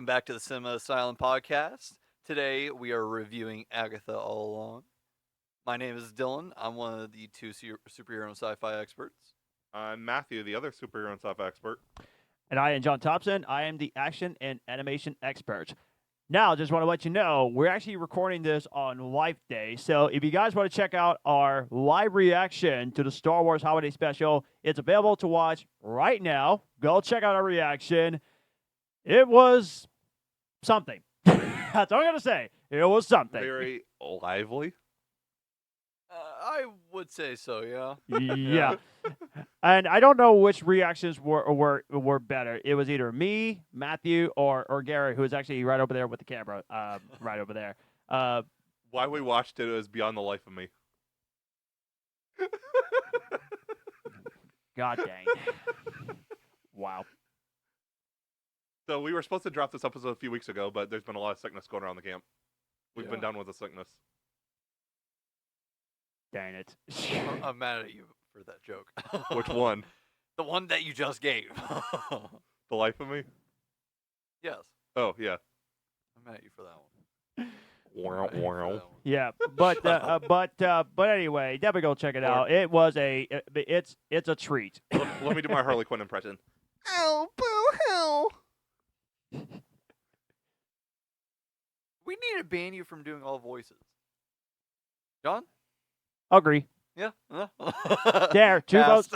back to the Cinema Asylum podcast. Today we are reviewing Agatha All Along. My name is Dyllan. I'm one of the two superhero and sci-fi experts. I'm Matthew, the other superhero and sci-fi expert. And I am John Thompson. I am the action and animation expert. Now, just want to let you know, we're actually recording this on Life Day. So if you guys want to check out our live reaction to the Star Wars Holiday Special, it's available to watch right now. Go check out our reaction. It was something. That's all I'm going to say. It was something. Very lively. I would say so, yeah. Yeah. And I don't know which reactions were better. It was either me, Matthew, or Gary, who is actually right over there with the camera, right over there. Why we watched it is beyond the life of me. God dang. Wow. So we were supposed to drop this episode a few weeks ago, but there's been a lot of sickness going around the camp. We've been done with the sickness. Dang it. I'm mad at you for that joke. Which one? The one that you just gave. The life of me? Yes. Oh, yeah. I'm mad at you for that one. Wow, wow. Yeah, but anyway, definitely go check it out. It was it's a treat. Let me do my Harley Quinn impression. Oh, boo hoo. We need to ban you from doing all voices. John? Agree. Yeah. There, two Passed.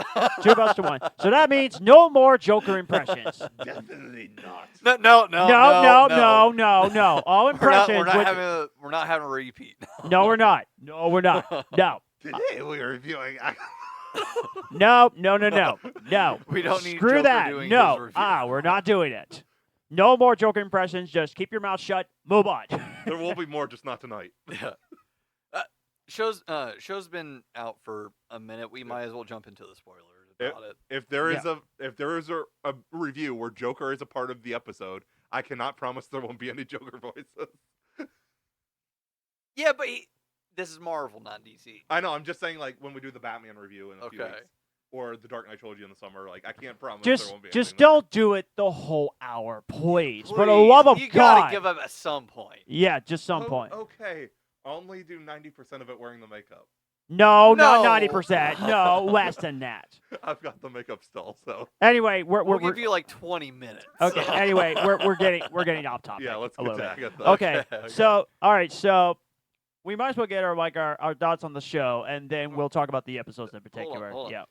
votes to one. So that means no more Joker impressions. Definitely not. No. All impressions. We're not having a repeat. No, we're not. No. Today we are reviewing... No. We don't need Screw Joker that. doing his No. review. We're not doing it. No more Joker impressions. Just keep your mouth shut. Move on. There will be more, just not tonight. Yeah. Show's been out for a minute. We might as well jump into the spoilers about it. If there is a review where Joker is a part of the episode, I cannot promise there won't be any Joker voices. Yeah, but this is Marvel, not DC. I know. I'm just saying, like when we do the Batman review in a few Okay. weeks, or the Dark Knight trilogy in the summer, like I can't promise Just there won't be. just anything don't do it the whole hour, please. For the Please, love of you God. gotta give up at some point. Yeah, just there. some point. Okay, only do 90% of it wearing the makeup. No, No. not 90%. No, less than that. I've got the makeup still, so Anyway, We'll we're give you like 20 minutes. okay. Anyway, we're getting off topic. yeah. Let's a get little to bit. Agatha. Okay. Okay. So all right. So we might as well get our thoughts on the show, and then we'll talk about the episodes in particular. hold on. Yeah.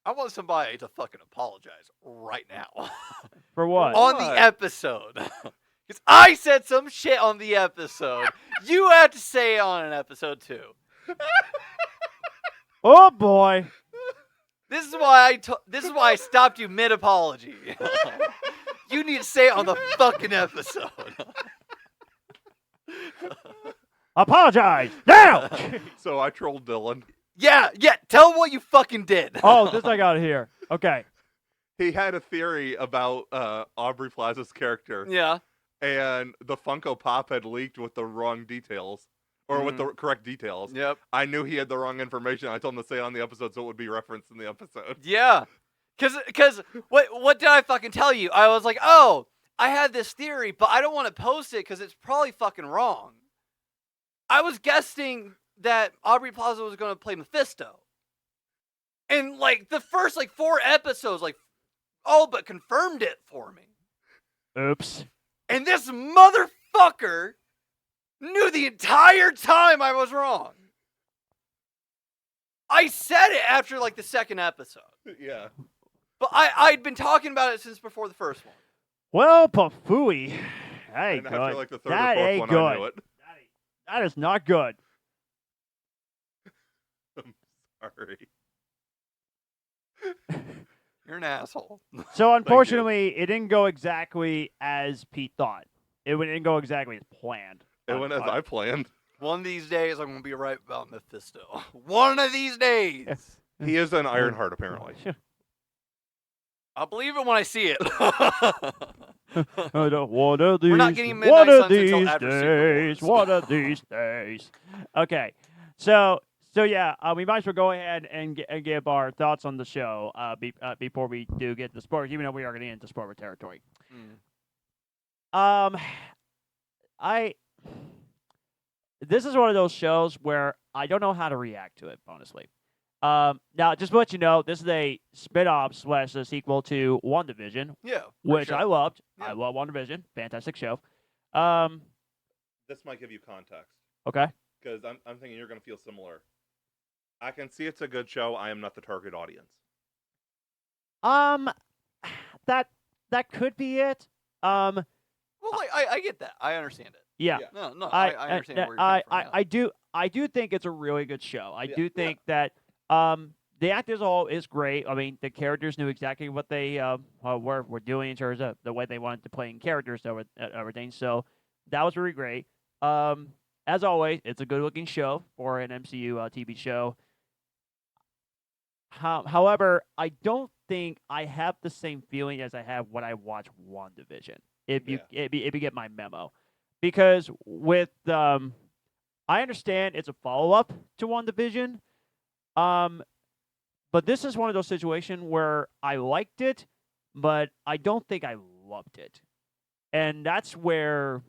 I want somebody to fucking apologize right now. For what? On the episode. Because I said some shit on the episode. You have to say it on an episode too. Oh boy. This is why I stopped you mid apology. You need to say it on the fucking episode. Apologize now. So I trolled Dyllan. Yeah. Tell him what you fucking did. Oh, this I got it here. Okay. He had a theory about Aubrey Plaza's character, Yeah. and the Funko Pop had leaked with the wrong details, or with the correct details. Yep. I knew he had the wrong information. I told him to say it on the episode so it would be referenced in the episode. Yeah. Cause what did I fucking tell you? I was like, oh, I had this theory, but I don't want to post it because it's probably fucking wrong. I was guessing that Aubrey Plaza was going to play Mephisto. And, like, the first, 4 episodes, all but confirmed it for me. Oops. And this motherfucker knew the entire time I was wrong. I said it after, the second episode. Yeah. But I'd been talking about it since before the first one. Well, Pafooey. Hey, And good. after the third That or fourth ain't one, good. I knew it. That is not good. Sorry. You're an asshole. So unfortunately, it didn't go exactly as Pete thought. It didn't go exactly as planned. It went as I planned. One of these days, I'm going to be right about Mephisto. One of these days. He is an Ironheart, apparently. I'll believe it when I see it. One of these, We're not getting one Midnight of Suns until these after Secret days. Wars. One of these days. Okay, so yeah, we might as well go ahead and give our thoughts on the show before we do get to spoilers, even though we are going to get into spoiler territory. Um, I this is one of those shows where I don't know how to react to it, honestly. Now, just to let you know, this is a spin-off slash a sequel to WandaVision, Yeah, for which sure. I loved. Yeah. I love WandaVision. Fantastic show. This might give you context Okay. because I'm thinking you're going to feel similar. I can see it's a good show. I am not the target audience. Um, that could be it. Well, like I get that. I understand it. Yeah. Yeah. No, I understand where you're coming from. Yeah. I do think it's a really good show. I Yeah. do think that the actors all is great. I mean, the characters knew exactly what they were doing in terms of the way they wanted to play in characters and everything. So that was really great. As always, it's a good looking show for an MCU TV show. However, I don't think I have the same feeling as I have when I watch WandaVision. If you get my memo, because with I understand it's a follow up to WandaVision, but this is one of those situations where I liked it, but I don't think I loved it, and that's where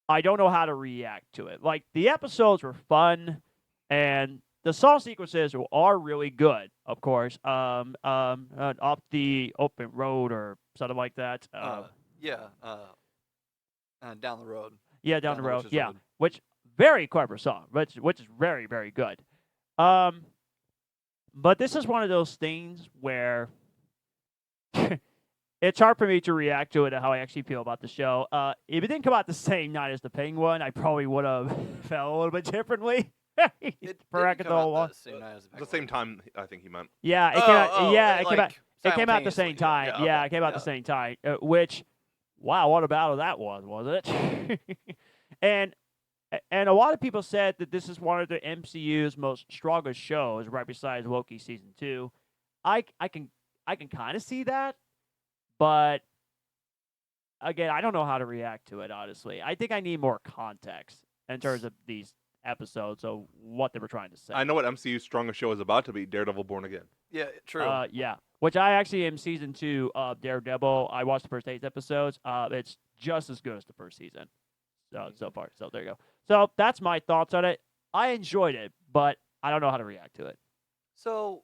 I don't know how to react to it. Like the episodes were fun, and the song sequences are really good. Of course, up the open road or something like that. Yeah. Down the road. Yeah, down the road. Witch's Yeah, Road. which very clever song, which is very very good. But this is one of those things where it's hard for me to react to it and how I actually feel about the show. If it didn't come out the same night as the Penguin, I probably would have felt a little bit differently. For Agatha All Along. The same time, I think he meant. Yeah, it came out. Yeah, like, it came out the same simultaneously. time. Yeah, it came out the same time. Which, wow, what a battle that was, wasn't it? and a lot of people said that this is one of the MCU's most strongest shows, right besides Loki season 2. I can kind of see that, but again, I don't know how to react to it. Honestly, I think I need more context in terms of these episodes of what they were trying to say. I know what MCU's strongest show is about to be: Daredevil Born Again. Yeah, true. Yeah, which I actually am season 2 of Daredevil. I watched the first 8 episodes. It's just as good as the first season. So far. So there you go. So that's my thoughts on it. I enjoyed it, but I don't know how to react to it. So,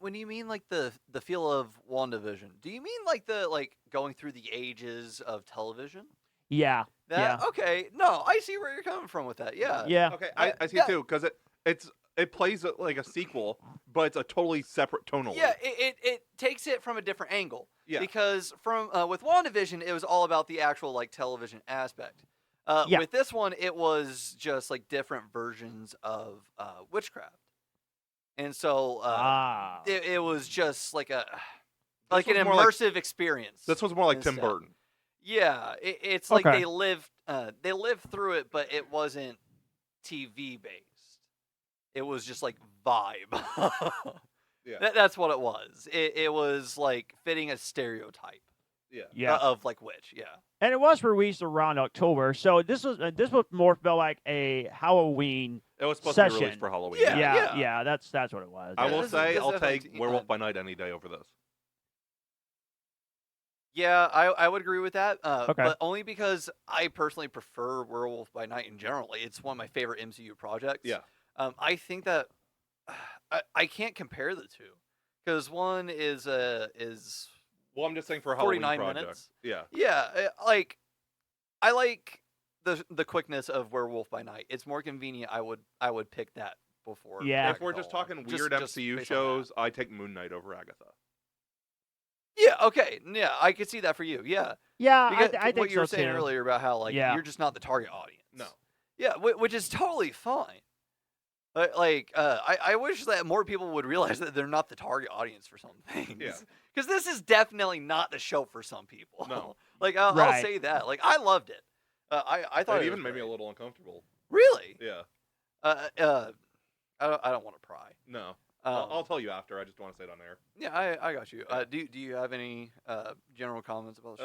when you mean like the feel of WandaVision, do you mean like the going through the ages of television? Yeah. That okay? No, I see where you're coming from with that. Yeah. Yeah. Okay, I see it too because it plays like a sequel, but it's a totally separate tonally. Yeah, it takes it from a different angle. Yeah. Because from with WandaVision, it was all about the actual like television aspect. Yeah. With this one, it was just like different versions of witchcraft, and so it was just like an was more immersive experience. This was more like Tim instead. Burton. Yeah, it's like Okay. they lived through it, but it wasn't TV based. It was just like vibe. Yeah. That's what it was. It was like fitting a stereotype Yeah. of like witch. Yeah. And it was released around October, so this was more felt like a Halloween. It was supposed to be Session. released for Halloween. Yeah. Yeah, that's what it was. I Yeah. will this say is I'll definitely take Werewolf by Night any day over this. Yeah, I would agree with that. Okay. But only because I personally prefer Werewolf by Night in general. It's one of my favorite MCU projects. Yeah. I think that I can't compare the two because one is Well, I'm just saying for a Halloween 49 project. minutes. Yeah. Yeah, I like the quickness of Werewolf by Night. It's more convenient. I would pick that before. Yeah. If we're just Agatha All talking Along. weird Just MCU based on that. shows, I take Moon Knight over Agatha. Yeah. Okay. Yeah, I could see that for you. Yeah. Yeah, Because I think what you were so saying too. earlier about how Yeah. you're just not the target audience. No. Yeah, which is totally fine. I wish that more people would realize that they're not the target audience for some things. Yeah. Because this is definitely not the show for some people. No. I'll Right. say that. Like I loved it. I thought It it even was made me a great. little uncomfortable. Really. Yeah. I don't want to pry. No. Um, I'll tell you after. I just want to say it on air. Yeah, I got you. Do you have any general comments about the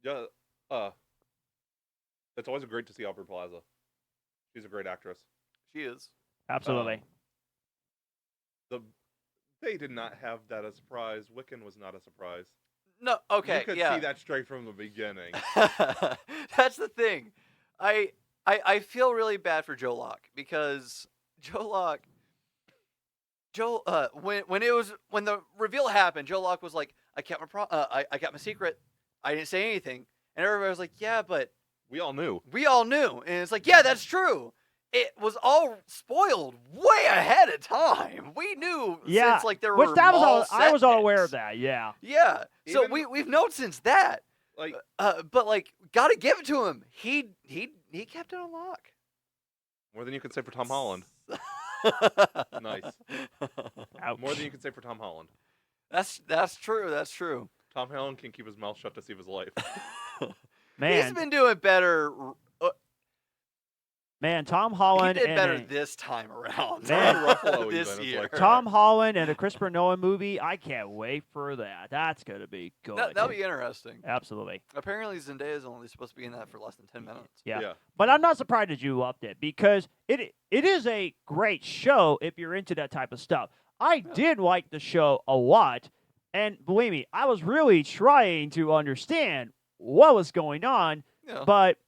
show? Yeah. It's always great to see Aubrey Plaza. She's a great actress. She is. Absolutely. They did not have that as a surprise. Wiccan was not a surprise. No, okay, You could yeah. see that straight from the beginning. That's the thing. I feel really bad for Joe Locke because Joe Locke, when the reveal happened, Joe Locke was like, I kept my secret. I didn't say anything, and everybody was like, yeah, but We all knew. we all knew, and it's like, yeah, that's true. It was all spoiled way ahead of time. We knew since like there Which were that was mall all, I was all aware of settings. that. Yeah. Yeah, so Even- we've known since that. Like, But like, gotta give it to him. He kept it on lock. more than you could say for Tom Holland. Nice. Ouch. More than you could say for Tom Holland. That's true. That's true. Tom Holland can keep his mouth shut to save his life. Man, He's been doing better. man, Tom He Holland did and better a- this time around. Man. Ruffalo this even, it's year. like- Tom Holland and a Christopher Nolan movie. I can't wait for that. That's gonna be good. That'll be interesting. Absolutely. Apparently, Zendaya is only supposed to be in that for less than 10 minutes. Yeah. But I'm not surprised that you loved it because it is a great show if you're into that type of stuff. I did like the show a lot, and believe me, I was really trying to understand what was going on, Yeah. but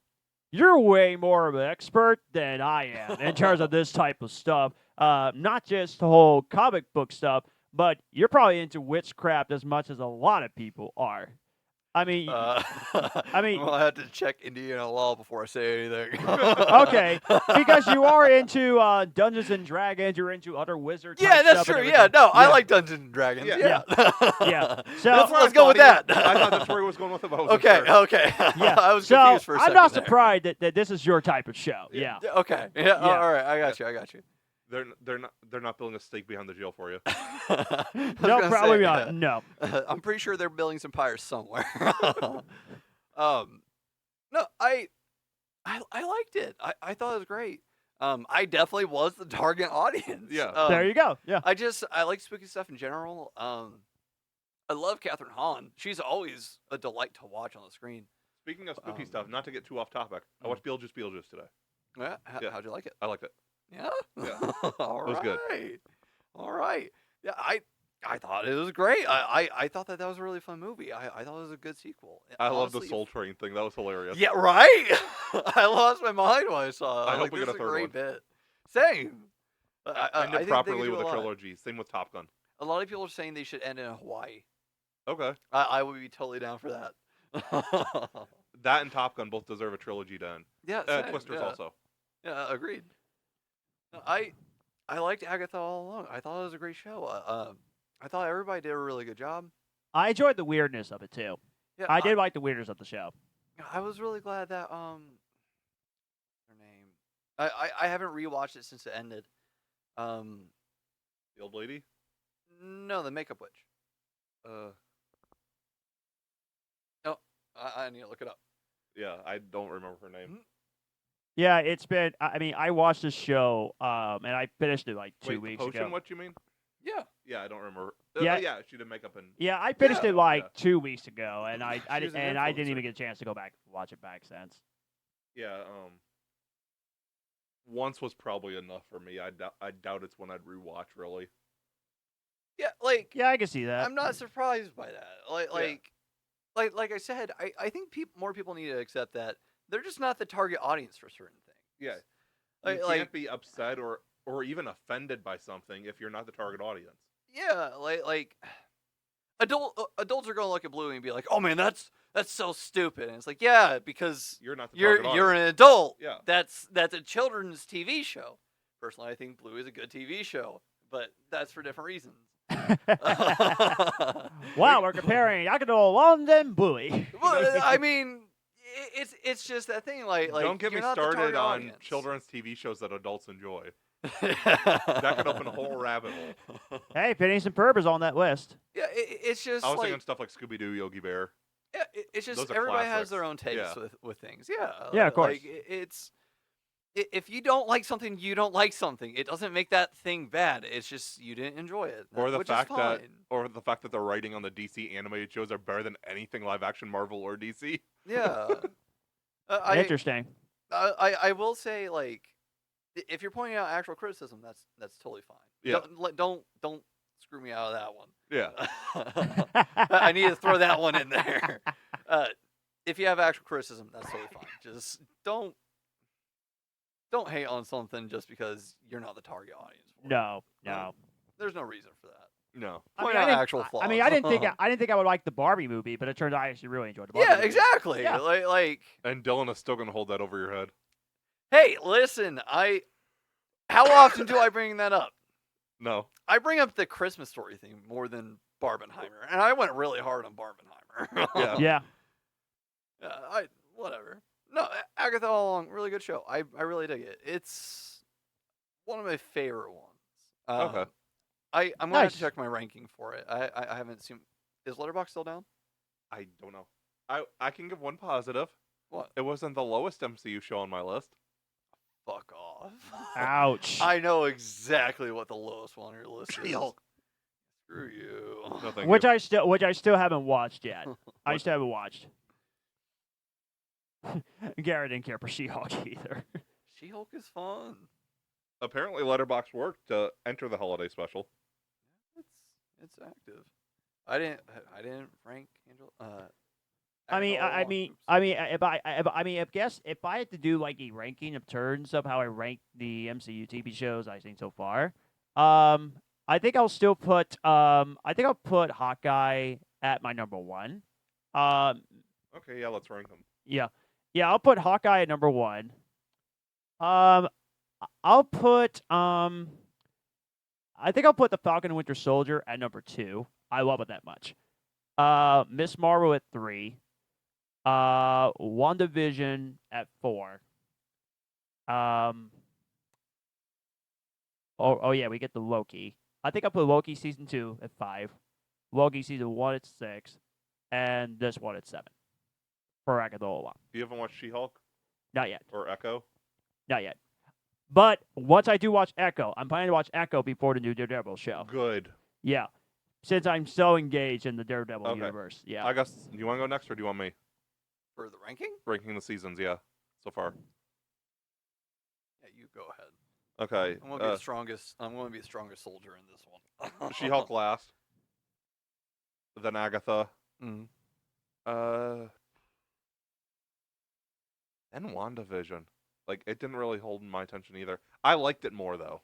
you're way more of an expert than I am in terms of this type of stuff. Not just the whole comic book stuff, but you're probably into witchcraft as much as a lot of people are. I mean, I mean- I'll have to check Indiana law before I say anything. okay, because you are into Dungeons and Dragons, you're into other wizard. Yeah, type that's stuff and true. Yeah, everything. no, I like Dungeons and Dragons. Yeah. Yeah. Yeah. So Let's go with that. I thought that's where he was going with it. But I wasn't Okay, sure. okay. yeah, I was so confused for a second. I'm not there. surprised that this is your type of show. Yeah. Yeah, okay. Yeah, all right. I got you. They're not building a stake behind the jail for you. I was No, gonna probably say, not. No. I'm pretty sure they're building some pyres somewhere. No, I liked it. I thought it was great. I definitely was the target audience. Yeah. There you go. Yeah. I like spooky stuff in general. I love Kathryn Hahn. She's always a delight to watch on the screen. Speaking of spooky stuff, not to get too off topic, I watched Beetlejuice today. Yeah, Yeah. how'd you like it? I liked it. Yeah. Yeah. All It was good. right. All right. Yeah, I thought it was great. I thought that was a really fun movie. I thought it was a good sequel. I love the Honestly, Soul Train thing. That was hilarious. Yeah, right. I lost my mind when I saw it. I was hope like, we this get a is third great one. bit. Same. I End think it they properly could do with a lot. trilogy. Same with Top Gun. A lot of people are saying they should end in Hawaii. Okay. I would be totally down for that. That and Top Gun both deserve a trilogy to end. Yeah, same, Twisters yeah. also. Yeah, agreed. No, I liked Agatha All Along. I thought it was a great show. I thought everybody did a really good job. I enjoyed the weirdness of it too. Yeah, I did like the weirdness of the show. I was really glad that her name. I haven't rewatched it since it ended. The old lady? No, the makeup witch. No, I need to look it up. Yeah, I don't remember her name. Yeah, it's been. I mean, I watched this show, and I finished it like 2 Wait, weeks the potion, ago. what you mean? Yeah. Yeah, I don't remember. Yeah. Yeah, she did makeup and... Yeah, I finished Yeah, it like yeah. 2 weeks ago, and I She was an didn't influencer. even get a chance to go back and watch it back since. Yeah, once was probably enough for me. I doubt it's one I'd rewatch, really. Yeah, like Yeah, I can see that. I'm not surprised by that. Like I said, I think more people need to accept that they're just not the target audience for certain things. Yeah. Like- You like- can't be upset or even offended by something if you're not the target audience. Yeah, like adults are gonna look at Bluey and be like, "Oh man, that's so stupid." And it's like, yeah, because You're not the you're target you're audience. an adult. Yeah. That's a children's TV show. Personally, I think Bluey is a good TV show, but that's for different reasons. Wow, we're comparing Agatha All Along and Bluey. Well, I mean, it's just that thing. Like Don't get me you're not the started target on audience. children's TV shows that adults enjoy. That could open a whole rabbit hole. Hey, Phineas and Ferb is on that list. Yeah, it's just I was like thinking stuff like Scooby-Doo, Yogi Bear. yeah, it's just Those are everybody has classics. their own tastes Yeah. with things. Yeah, Yeah, of course. Like, it's if you don't like something, you don't like something. It doesn't make that thing bad. It's just you didn't enjoy it. Or the which fact is that fine. the fact that the writing on the DC animated shows are better than anything live action Marvel or DC. Yeah. Interesting. I will say, like, if you're pointing out actual criticism, that's totally fine. Yeah. Don't screw me out of that one. Yeah. I need to throw that one in there. If you have actual criticism, that's totally fine. Just don't hate on something just because you're not the target audience for it. No. There's no reason for that. No. Point out actual flaws. I mean, I didn't think I would like the Barbie movie, but it turns out I actually really enjoyed the Barbie movie. Exactly. Yeah. Like, And Dyllan is still gonna hold that over your head. hey, listen, how often do I bring that up? No. I bring up the Christmas Story theme more than Barbenheimer, and I went really hard on Barbenheimer. Yeah. Yeah. Whatever. No, Agatha All Along, really good show. I really dig it. It's one of my favorite ones. Okay. I'm gonna have Nice. to check my ranking for it. I haven't seen. Is Letterboxd still down? I don't know. I can give one positive. What? It wasn't the lowest MCU show on my list. Fuck off. Ouch. I know exactly what the lowest one on your list is. She-Hulk. Screw you. No, thank Which you. I still haven't watched yet. I still haven't watched. Garrett didn't care for She-Hulk either. She-Hulk is fun. Apparently, Letterboxd worked to enter the holiday special. It's active. I didn't rank Angel. If I had to do like a ranking of terms of how I rank the MCU TV shows I've seen so far, I think I'll still put I'll put Hawkeye at my number one. Okay, yeah, let's rank them. Yeah, I'll put Hawkeye at number one. I'll put I think I'll put the Falcon and Winter Soldier at number 2. I love it that much. Miss Marvel at 3. WandaVision at 4. Oh yeah, we get the Loki. I think I'll put Loki season 2 at 5. Loki season 1 at 6. And this one at 7. For Agatha All Along. You haven't watched She-Hulk Not yet. or Echo? Not yet. But once I do watch Echo, I'm planning to watch Echo before the new Daredevil show. Good. Yeah. Since I'm so engaged in the Daredevil Okay. universe. Yeah. I guess, do you want to go next or do you want me? For the ranking? Ranking the seasons, yeah, so far. Yeah, you go ahead. Okay. I'm gonna be the strongest. I'm gonna be the strongest soldier in this one. She-Hulk last. Then Agatha. Mhm. Then WandaVision. Like, it didn't really hold my attention either. I liked it more, though.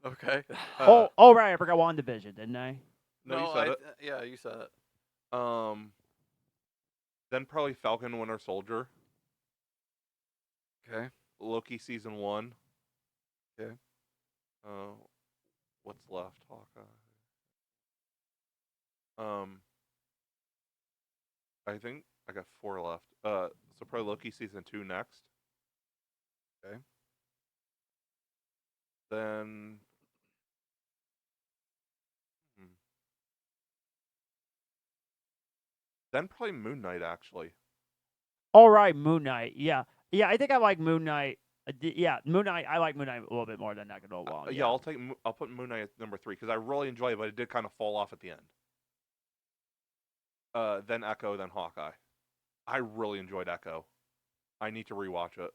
Okay. Oh, right. I forgot WandaVision, didn't I? No, you said it. Yeah, you said it. Then probably Falcon and Winter Soldier. Okay. Loki season 1. Okay. What's left? Hawkeye. I think I got 4 left. So probably Loki season 2 next. Okay. Then. Then probably Moon Knight, actually. All right, Moon Knight. Yeah. Yeah, I think I like Moon Knight. Moon Knight. I like Moon Knight a little bit more than Agatha All Along. Yeah, I'll put Moon Knight at number 3 because I really enjoy it, but it did kind of fall off at the end. Then Echo, then Hawkeye. I really enjoyed Echo. I need to rewatch it.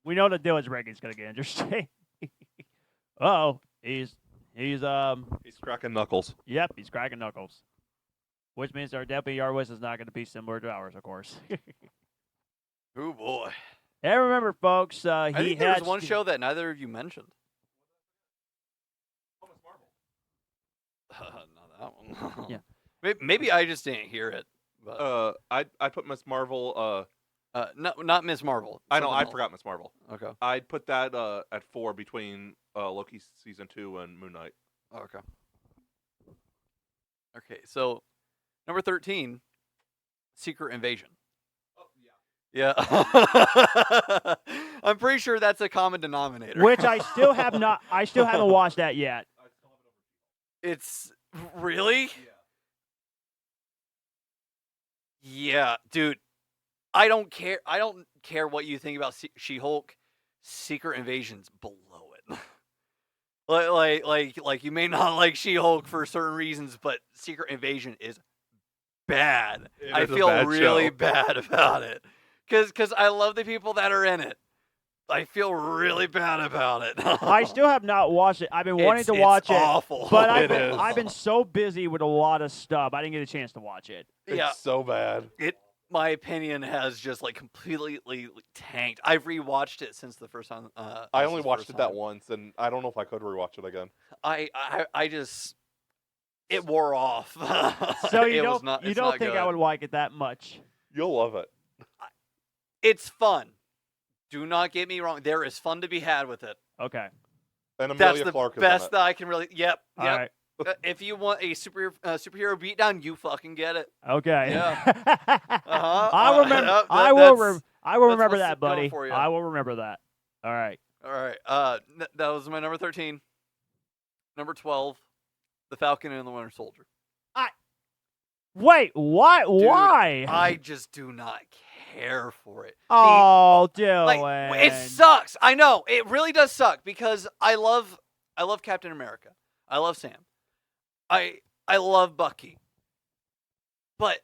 We know that Dylan's ranking's gonna get interesting. Uh-oh. He's He's cracking knuckles. Yep, he's cracking knuckles. Which means our deputy Arwis is not going to be similar to ours, of course. Oh boy. And remember, folks, I think there was one show that neither of you mentioned. Not that one. Yeah. Maybe I just didn't hear it. But I put Miss Marvel. no, not Miss Marvel. I know. Something I else. forgot Miss Marvel. Okay. I'd put that at 4 between Loki season 2 and Moon Knight. Okay. Okay. So, number 13, Secret Invasion. Oh yeah. Yeah. I'm pretty sure that's a common denominator. Which I still have not. I still haven't watched that yet. It's really. Yeah, dude. I don't care. I don't care what you think about She-Hulk. Secret Invasion's below it. like you may not like She-Hulk for certain reasons, but Secret Invasion is bad. I feel really bad about it Because I love the people that are in it. I feel really bad about it. I still have not watched it. I've been wanting to It's watch it, awful. but It is. I've been so busy with a lot of stuff. I didn't get a chance to watch it. Yeah, It's so bad. my opinion has just like completely tanked. I've rewatched it since the first time. I only watched it that once, and I don't know if I could rewatch it again. I just it wore off. So you It was don't not- you it's don't not think good. I would like it that much? You'll love it. It's fun. Do not get me wrong. There is fun to be had with it. Okay. And That's Amelia the Clark is in best it. that I can really. Yep. All right. If you want a superhero beatdown, you fucking get it. Okay. Yeah. I remember. I will remember what's that, going buddy. for you. I will remember that. All right. All right. That was my number 13. Number 12, The Falcon and the Winter Soldier. Wait. Why? Dude, Why? I just do not care for it. Oh, Dyllan. Like it sucks. I know it really does suck because I love Captain America. I love Sam. I love Bucky. But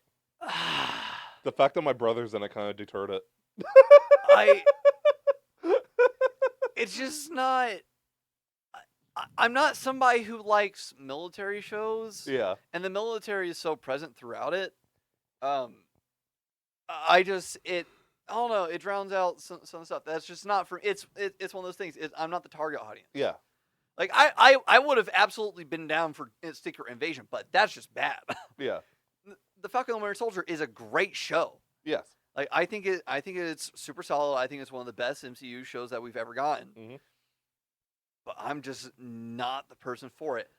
The fact that my brother's in it kind of deterred it. it's just not. I'm not somebody who likes military shows. Yeah. And the military is so present throughout it. I don't know. It drowns out some stuff. That's just not for. It's one of those things. I'm not the target audience. Yeah. Like I would have absolutely been down for Secret Invasion, but that's just bad. Yeah. The Falcon and the Winter Soldier is a great show. Yes. Like I think it's super solid. I think it's one of the best MCU shows that we've ever gotten. Mhm. But I'm just not the person for it.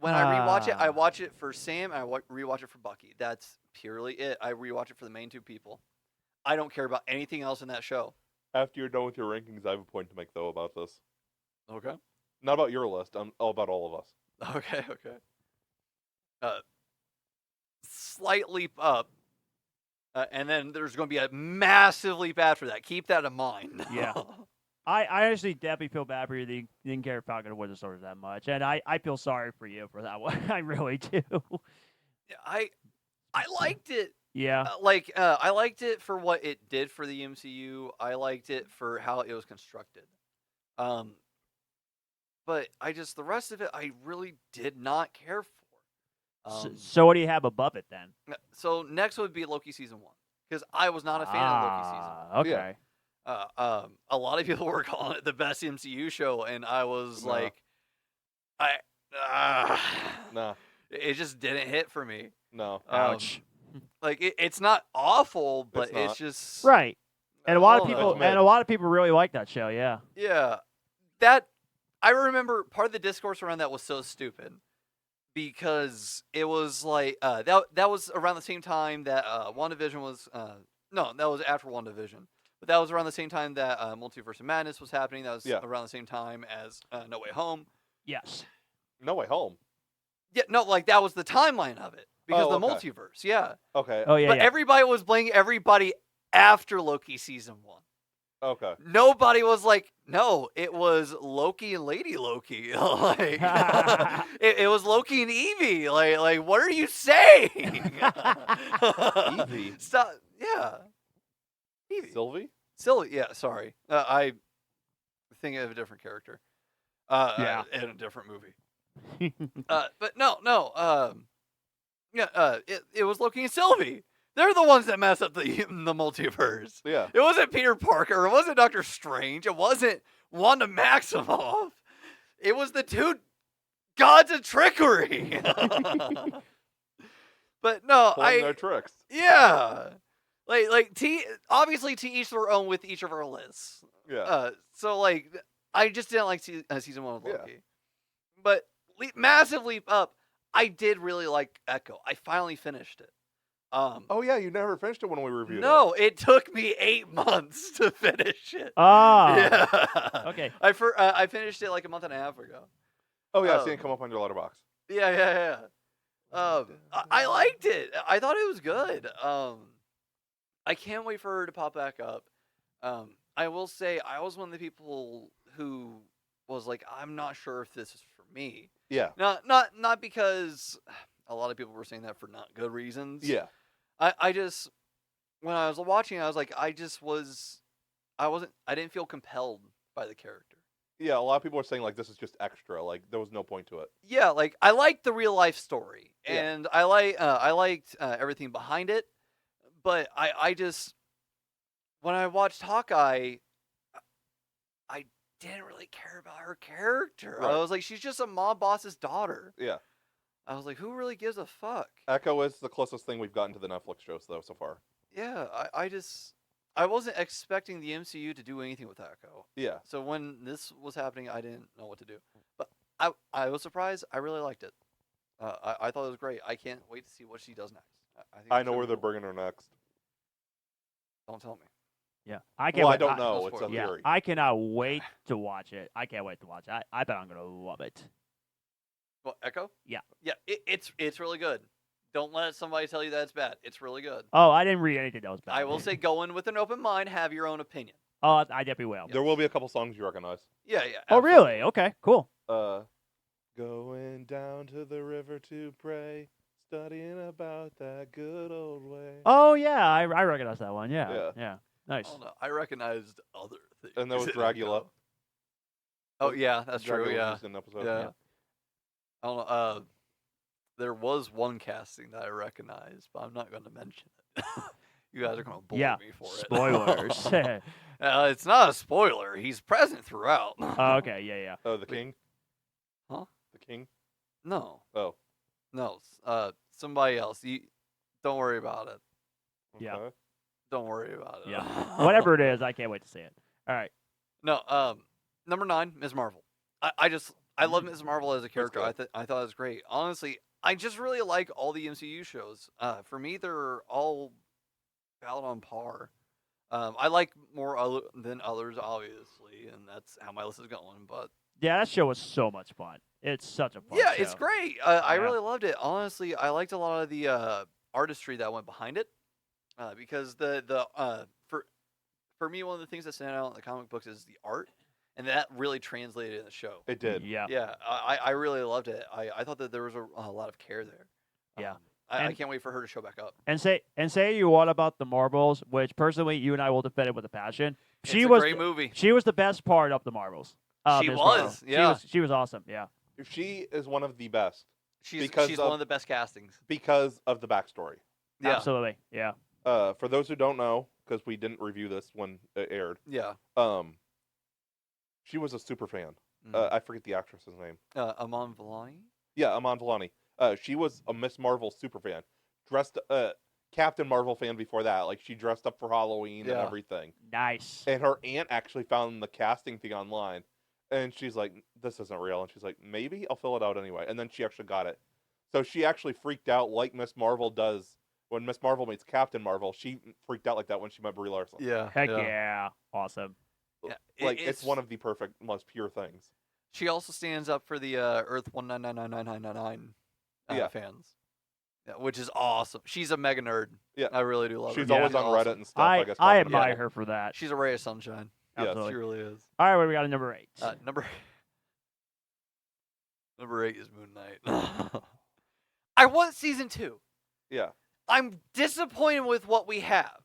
When I rewatch it, I watch it for Sam and I rewatch it for Bucky. That's purely it. I rewatch it for the main two people. I don't care about anything else in that show. After you're done with your rankings, I have a point to make, though, about this. Okay. Not about your list. All about all of us. Okay. Slight leap up. And then there's going to be a massive leap after that. Keep that in mind. Yeah. I actually definitely feel bad for you that you didn't care Falcon and Winter Soldier that much, and I feel sorry for you for that one. I really do. I liked it. Yeah. I liked it for what it did for the MCU. I liked it for how it was constructed. But the rest of it, I really did not care for. So what do you have above it then? So next would be Loki season 1 because I was not a fan of Loki season 1. Okay. A lot of people were calling it the best MCU show, and I was No. like, Nah. it just didn't hit for me. No. Ouch. Like it's not awful, but It's not. it's just Right. And a lot of I don't people know. Admit. and a lot of people really like that show. Yeah. Yeah, that I remember part of the discourse around that was so stupid because it was like that was around the same time that WandaVision was no, that was after WandaVision, but that was around the same time that Multiverse of Madness was happening. That was around the same time as No Way Home. Yes. No Way Home. Yeah, no, like that was the timeline of it because Oh, the okay. multiverse. Yeah, Okay. Oh yeah. but yeah. everybody was blaming everybody after Loki season 1. Okay. Nobody was like, no, it was Loki and Lady Loki. Like, it was Loki and Evie. Like, what are you saying? Evie? Stop. Yeah. Evie. Sylvie? Silly. Yeah. Sorry. I think of a different character. Yeah. In a different movie. But no. It was Loki and Sylvie. They're the ones that mess up the multiverse. Yeah. It wasn't Peter Parker. It wasn't Doctor Strange. It wasn't Wanda Maximoff. It was the two gods of trickery. But no, Pulling their tricks. yeah, obviously to each their own with each of our lists. Yeah. So like I just didn't like season 1 of Yeah. Loki. But massive leap up. I did really like Echo. I finally finished it. Oh yeah, you never finished it when we reviewed it. No, it took me 8 months to finish it. Ah. Yeah. Okay. I finished it like a month and a half ago. Oh yeah, I seen it come up on your letterbox. Yeah. I liked it. I thought it was good. I can't wait for her to pop back up. I will say I was one of the people who was like, I'm not sure if this is for me. Yeah. Not because a lot of people were saying that for not good reasons. Yeah. I just when I was watching, I was like, I didn't feel compelled by the character. Yeah, a lot of people are saying like this is just extra. Like there was no point to it. Yeah, like I liked the real life story, Yeah. and I liked everything behind it, but I just when I watched Hawkeye, I didn't really care about her character. Right. I was like, she's just a mob boss's daughter. Yeah. I was like, who really gives a fuck? Echo is the closest thing we've gotten to the Netflix shows though so far. Yeah, I wasn't expecting the MCU to do anything with Echo. Yeah. So when this was happening, I didn't know what to do. But I was surprised. I really liked it. I thought it was great. I can't wait to see what she does next. think I it's know gonna where be they're cool. bringing her next. Don't tell me. Yeah, I can't. Well, I wait. don't no know. It's a spoilers. Yeah, theory. I cannot wait to watch it. I can't wait to watch it. I bet I'm gonna love it. What, Echo? Yeah. Yeah, it's really good. Don't let somebody tell you that it's bad. It's really good. Oh, I didn't read anything that was bad. I will say go in with an open mind, have your own opinion. Oh, I definitely will. There will be a couple songs you recognize. Yeah. Oh, absolutely. really? Okay, cool. Going down to the river to pray, studying about that good old way. Oh yeah, I recognize that one. Yeah, Yeah. nice. Oh, no, I recognized other things. And there was in Dragula. Echo. Oh yeah, that's Dragula true. Yeah. was in an episode. Yeah. I don't know. There was one casting that I recognized, but I'm not going to mention it. You guys are going to bully Yeah, me for it. spoilers. It's not a spoiler. He's present throughout. Oh, okay, yeah. Oh, the king? Huh? The king? No, Oh. no. Somebody else. You don't worry about it. Yeah. Okay. Don't worry about it. Yeah. Whatever it is, I can't wait to see it. All right. No. Number 9, Ms. Marvel. I love Ms. Marvel as a character. good. I thought it was great. Honestly, I just really like all the MCU shows. For me, they're all about on par. I like more than others, obviously, and that's how my list is going. But Yeah, that show was so much fun. It's such a fun yeah, show. it's great. I Yeah. really loved it. Honestly, I liked a lot of the artistry that went behind it, because for me, one of the things that stand out in the comic books is the art, and that really translated in the show. It did. Yeah. Yeah, I really loved it. I thought that there was a lot of care there. Yeah. I And- can't wait for her to show back up. And say you what about the Marvels, which personally you and I will defend it with a passion. It's a great movie. She was the best part of the Marvels. She Ms. was, Marvel. yeah. She was awesome. Yeah. She is one of the best She's because one of- of the best castings. because of the backstory. Yeah, Absolutely. Yeah. For those who don't know, because we didn't review this when it aired, yeah. she was a super fan. Mhm. I forget the actress's name. Amon Vellani. Yeah, Aman Vellani. She was a Miss Marvel super fan. Dressed Captain Marvel fan before that. Like she dressed up for Halloween and Yeah. everything. Nice. And her aunt actually found the casting thing online, and she's like, "This isn't real." And she's like, "Maybe I'll fill it out anyway." And then she actually got it. So she actually freaked out like Miss Marvel does when Miss Marvel meets Captain Marvel. She freaked out like that when she met Brie Larson. Yeah. Heck yeah. Awesome. Yeah, Like it's one of the perfect, most pure things. She also stands up for the Earth 1999999 Yeah. fans. Yeah, which is awesome. She's a mega nerd. Yeah. I really do love her. She's Yeah. always on Reddit Awesome. and stuff. I guess I talking about admire it. her for that. She's a ray of sunshine. Yes. Absolutely. She really is. All right, what do we got at number 8? Number 8 is Moon Knight. I want season 2. Yeah. I'm disappointed with what we have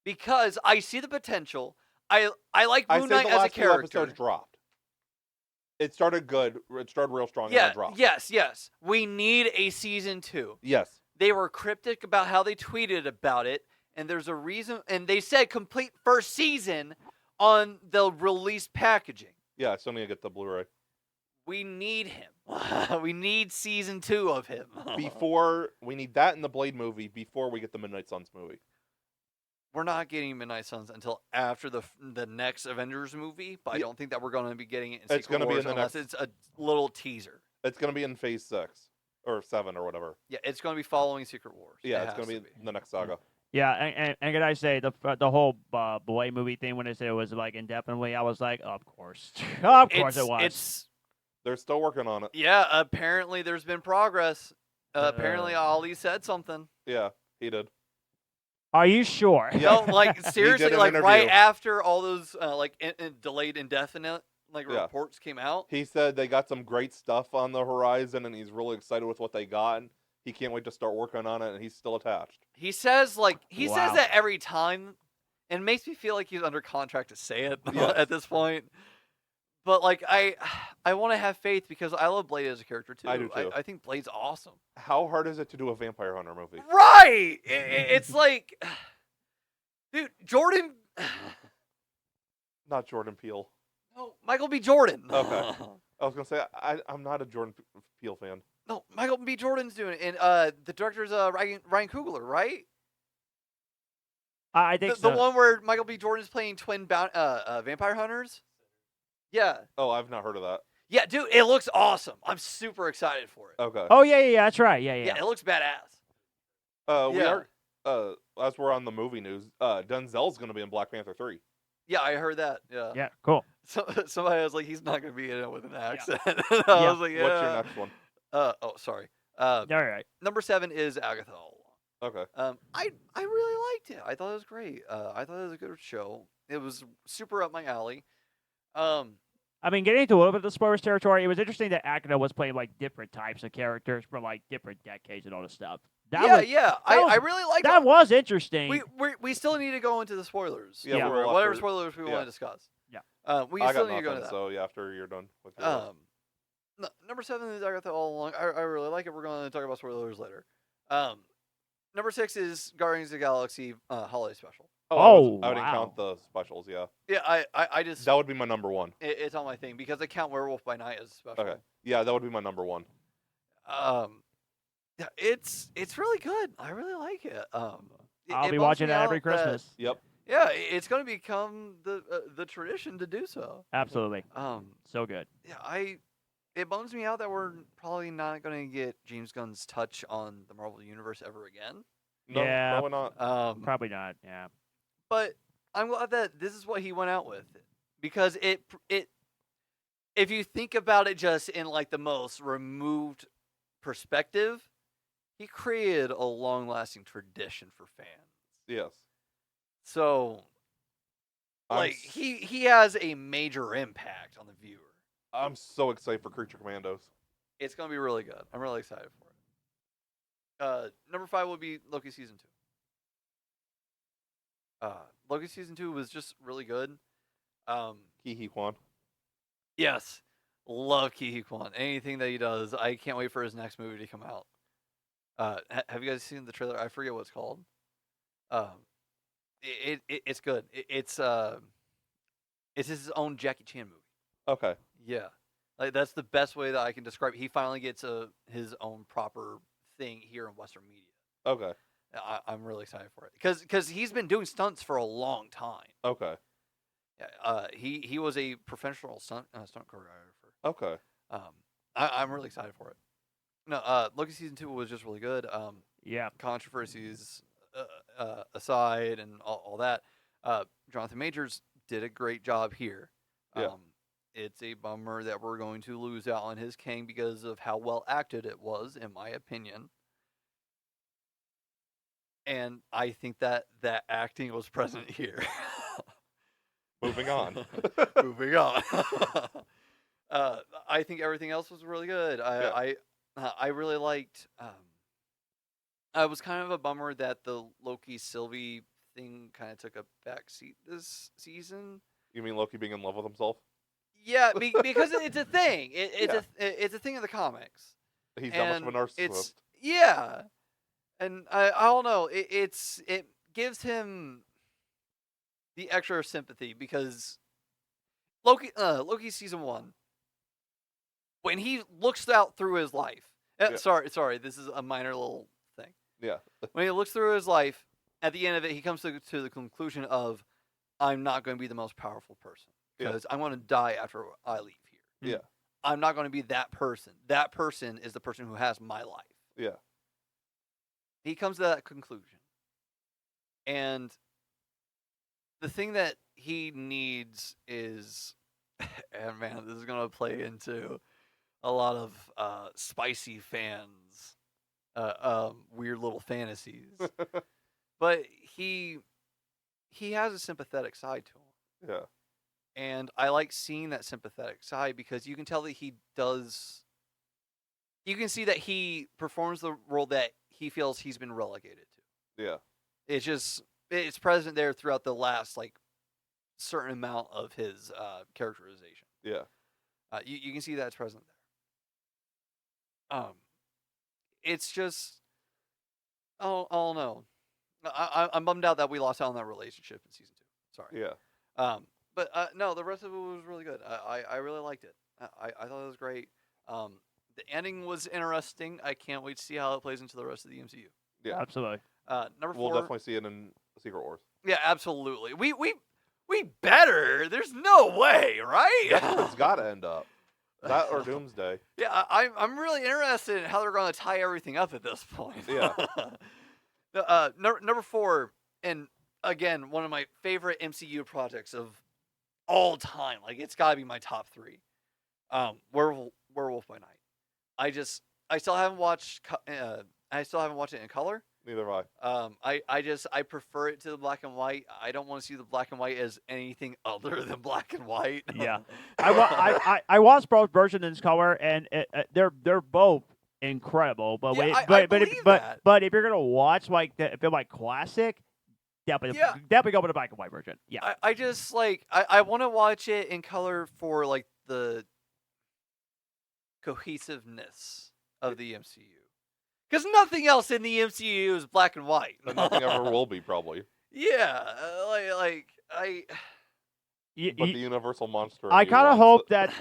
because I see the potential. I like I Moon say Knight the as a last 2 character. episodes dropped. It started good. It started real strong and then dropped. Yes. We need a season 2. Yes. They were cryptic about how they tweeted about it, and there's a reason. And they said complete first season on the release packaging. Yeah, I still need to get the Blu-ray. We need him. We need season 2 of him. Before we need that in the Blade movie before we get the Midnight Suns movie. We're not getting Midnight Suns until after the next Avengers movie, but I Yeah. don't think that we're going to be getting it in It's Secret gonna be Wars in the unless next- it's a little teaser. It's going to be in Phase 6 or 7 or whatever. Yeah, it's going to be following Secret Wars. Yeah, It it's going has to be the next saga. Yeah, and can I say the whole Boy movie thing when they said it was like indefinitely, I was like, of course, of course it was. It's They're still working on it. yeah. Apparently, there's been progress. Apparently, Ali said something. Yeah, he did. Are you sure? No, like seriously, an like right interview. after all those delayed indefinite Yeah. reports came out. He said they got some great stuff on the horizon and he's really excited with what they got. he can't wait to start working on it, and he's still attached. He says says Wow. that every time, and it makes me feel like he's under contract to say it Yes. at this point. But like I want to have faith because I love Blade as a character too. I do too. I think Blade's awesome. How hard is it to do a Vampire Hunter movie? Right. It's like, dude, Jordan. Not Jordan Peele. No, Michael B. Jordan. Okay. I was gonna say I'm not a Jordan Peele fan. No, Michael B. Jordan's doing it, and the director's Ryan Coogler, right? I think The one where Michael B. Jordan is playing twin vampire hunters. Yeah, Oh, I've not heard of that. yeah, dude, it looks awesome. I'm super excited for it. Okay. Oh yeah, that's right. Yeah. Yeah, it looks badass. We yeah. are. As we're on the movie news, Denzel's gonna be in Black Panther 3. Yeah, I heard that. Yeah. Yeah, cool. So, somebody was like, he's not going to be in it with an accent. I Yeah. was like, yeah. What's your next one? Oh, sorry. All right. Number 7 is Agatha All Along. Okay. I really liked it. I thought it was great. I thought it was a good show. It was super up my alley. I mean, getting into a little bit of the spoilers territory, it was interesting that Agatha was playing like different types of characters from like different decades and all this stuff. I really liked That it. was interesting. We still need to go into the spoilers. Yeah, Yeah. we'll Whatever after- spoilers we yeah. want to discuss. Yeah. We I still got need to go nothing. to that. So yeah, after you're done with your list. Number 7 is Agatha All Along. I really like it. We're going to talk about spoilers later. Number 6 is Guardians of the Galaxy Holiday Special. I wouldn't wow. count the specials. Yeah, Yeah, I just that would be my number one. it's on my thing because I count Werewolf by Night as a special. Okay. Yeah, that would be my number one. Yeah, it's really good. I really like it. I'll it be bums watching me that every out that- Christmas. Yep. Yeah, it's going to become the tradition to do so. Absolutely. Um, So good. yeah, it bums me out that we're probably not going to get James Gunn's touch on the Marvel Universe ever again. No, Yeah. probably not. Probably not. Yeah. But I'm glad that this is what he went out with, because it if you think about it just in like the most removed perspective, he created a long-lasting tradition for fans. Yes. So, I'm like s- he has a major impact on the viewer. I'm so excited for Creature Commandos. It's gonna be really good. I'm really excited for it. Number 5 will be Loki season 2. Loki season 2 was just really good. Ki Kwan. Yes, love Ki Kwan. Anything that he does, I can't wait for his next movie to come out. Have you guys seen the trailer? I forget what it's called. It's good. It's his own Jackie Chan movie. Okay. Yeah, like that's the best way that I can describe it. He finally gets his own proper thing here in Western media. Okay. I'm really excited for it because he's been doing stunts for a long time. Okay. Yeah, he was a professional stunt choreographer. Okay. I'm really excited for it. No, Loki season 2 was just really good. Yeah. Controversies aside and all that, Jonathan Majors did a great job here. Yeah. It's a bummer that we're going to lose out on his Kang because of how well acted it was, in my opinion. And I think that acting was present here. Moving on. Moving on. I think everything else was really good. I really liked. I was kind of a bummer that the Loki Sylvie thing kind of took a backseat this season. You mean Loki being in love with himself? Yeah, because it's a thing. It's a thing in the comics. He's that much of a narcissist. Yeah, and I don't know. It gives him the extra sympathy because Loki season 1, when he looks out through his life. Yeah. Sorry, this is a minor little thing. Yeah. When he looks through his life, at the end of it, he comes to the conclusion of, I'm not going to be the most powerful person because I'm going to die after I leave here. Yeah. I'm not going to be that person. That person is the person who has my life. Yeah. He comes to that conclusion. And the thing that he needs is, and man, this is going to play into a lot of spicy fans, weird little fantasies. But he has a sympathetic side to him. Yeah. And I like seeing that sympathetic side because you can tell that he does you can see that he performs the role that he feels he's been relegated to. Yeah. It's present there throughout the last like certain amount of his characterization. Yeah. You can see that it's present there. It's just, I don't know. I'm bummed out that we lost out on that relationship in season 2. Sorry. Yeah. But no, the rest of it was really good. I really liked it. I thought it was great. The ending was interesting. I can't wait to see how it plays into the rest of the MCU. Yeah. Absolutely. Number 4. We'll definitely see it in Secret Wars. Yeah, absolutely. We better. There's no way, right? That's where it's got to end up. That or Doomsday. Yeah, I'm really interested in how they're going to tie everything up at this point. Yeah. Number 4, and again, one of my favorite MCU projects of all time. Like, it's got to be my top 3. Werewolf by Night. I still haven't watched. I still haven't watched it in color. Neither have I. I prefer it to the black and white. I don't want to see the black and white as anything other than black and white. Yeah. I watched both versions in color, and they're both incredible. But Yeah, wait, I believe that. but if you're gonna watch like the if you're like classic, definitely go with the black and white version. Yeah. I just like I want to watch it in color for like the cohesiveness of the MCU. Because nothing else in the MCU is black and white. And nothing ever will be, probably. Yeah, But the Universal Monster. I kind of hope that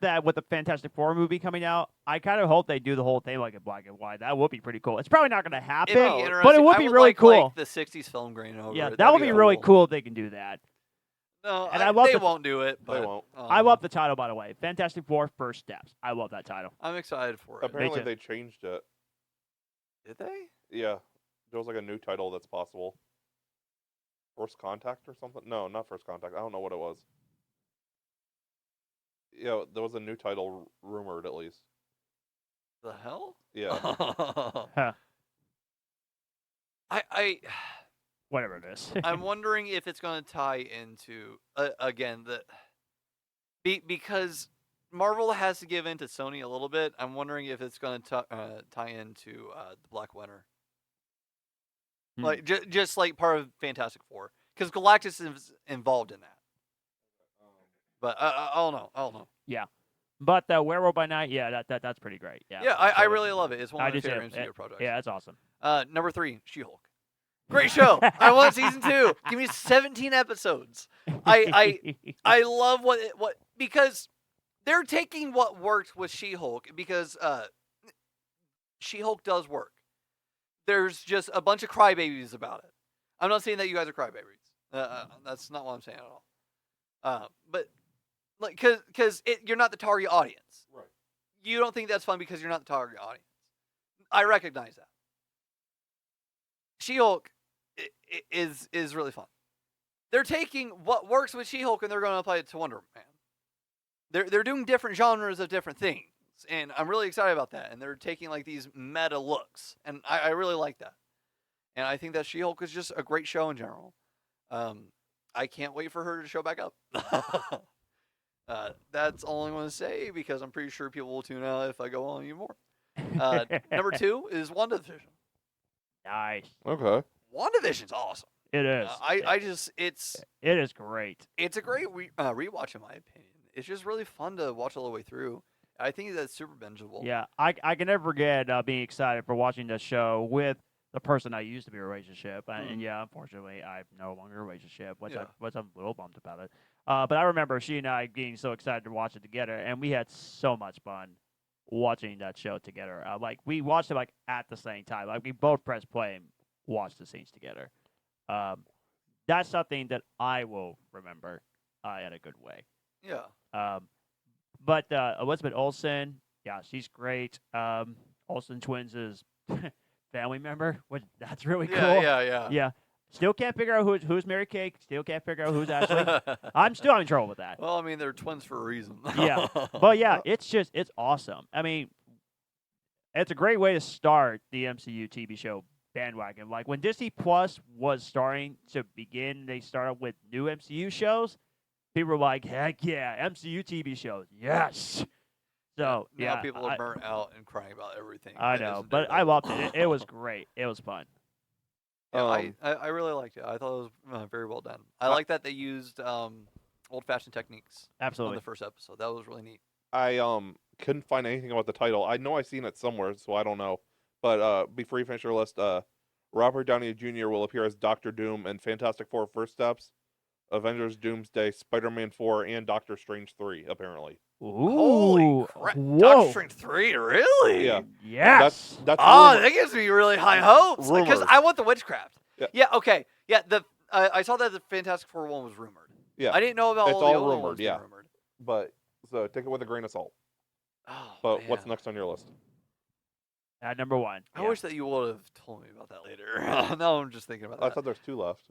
that with the Fantastic Four movie coming out, I kind of hope they do the whole thing like in black and white. That would be pretty cool. It's probably not going to happen, but it would be really cool. Like the '60s film grain over yeah, it. that would be really cool if they can do that. No, and they won't do it. But, they won't. I love the title, by the way. Fantastic Four: First Steps. I love that title. I'm excited for it. Apparently, they changed it. Did they? Yeah, there was like a new title that's possible. First Contact or something? No, not First Contact. I don't know what it was. Yeah, there was a new title rumored at least. The hell? Yeah. Huh. I Whatever it is. I'm wondering if it's going to tie into again because Marvel has to give in to Sony a little bit. I'm wondering if it's going to tie into the Black Winter, like just like part of Fantastic Four, because Galactus is involved in that. But I don't know. Yeah, but the Werewolf by Night, yeah, that's pretty great. Yeah, Yeah, I really love it. It's one I of my do favorite too. MCU projects. Yeah, that's awesome. Number 3, She-Hulk. Great show. I want season 2. Give me 17 episodes. I love what because they're taking what worked with She-Hulk, because She-Hulk does work. There's just a bunch of crybabies about it. I'm not saying that you guys are crybabies. That's not what I'm saying at all. But like, because you're not the target audience. Right. You don't think that's fun because you're not the target audience. I recognize that. She-Hulk is really fun. They're taking what works with She-Hulk and they're going to apply it to Wonder Man. They're doing different genres of different things, and I'm really excited about that. And they're taking like these meta looks, and I really like that. And I think that She-Hulk is just a great show in general. I can't wait for her to show back up. That's all I want to say, because I'm pretty sure people will tune out if I go on even more. Number 2 is WandaVision. Nice. Okay. WandaVision's awesome. It is. It is great. It's a great rewatch in my opinion. It's just really fun to watch all the way through. I think that's super bingeable. Yeah, I can never forget being excited for watching the show with the person I used to be in a relationship. And yeah, unfortunately, I'm no longer in a relationship, which I'm a little bummed about it. But I remember she and I being so excited to watch it together, and we had so much fun watching that show together. Like, we watched it like at the same time. Like, we both pressed play and watched the scenes together. That's something that I will remember in a good way. Yeah. But Elizabeth Olsen, yeah, she's great. Olsen twins is family member, which that's really cool. Yeah. Still can't figure out who's Mary Kay. Still can't figure out who's Ashley. I'm still having trouble with that. Well, I mean, they're twins for a reason. Yeah. But yeah, it's awesome. I mean, it's a great way to start the MCU TV show bandwagon. Like, when Disney Plus was starting to begin, they started with new MCU shows. People were like, heck yeah, MCU TV shows, yes. So Now yeah, people are burnt out and crying about everything. I that know, isn't but I Daredevil. loved it. It was great. It was fun. Yeah, Um, I really liked it. I thought it was very well done. I I- like that they used old-fashioned techniques on Absolutely. the first episode. That was really neat. I couldn't find anything about the title. I know I've seen it somewhere, so I don't know. But before you finish your list, Robert Downey Jr. will appear as Doctor Doom in Fantastic Four: First Steps, Avengers: Doomsday, Spider-Man 4, and Doctor Strange 3. Apparently, Holy Ooh, crap! whoa. Doctor Strange 3, really? Yeah. Yes. that's Oh, rumor. that gives me really high hopes. Because Rumors. I want the witchcraft. Yeah. Okay. Yeah, I saw that the Fantastic Four one was rumored. Yeah. I didn't know about It's all the all other rumored, ones being yeah. rumored. But so take it with a grain of salt. Oh, But what's man. next on your list? At number 1. I yeah. wish that you would have told me about that later. Now I'm just thinking about I that. thought there's 2 left.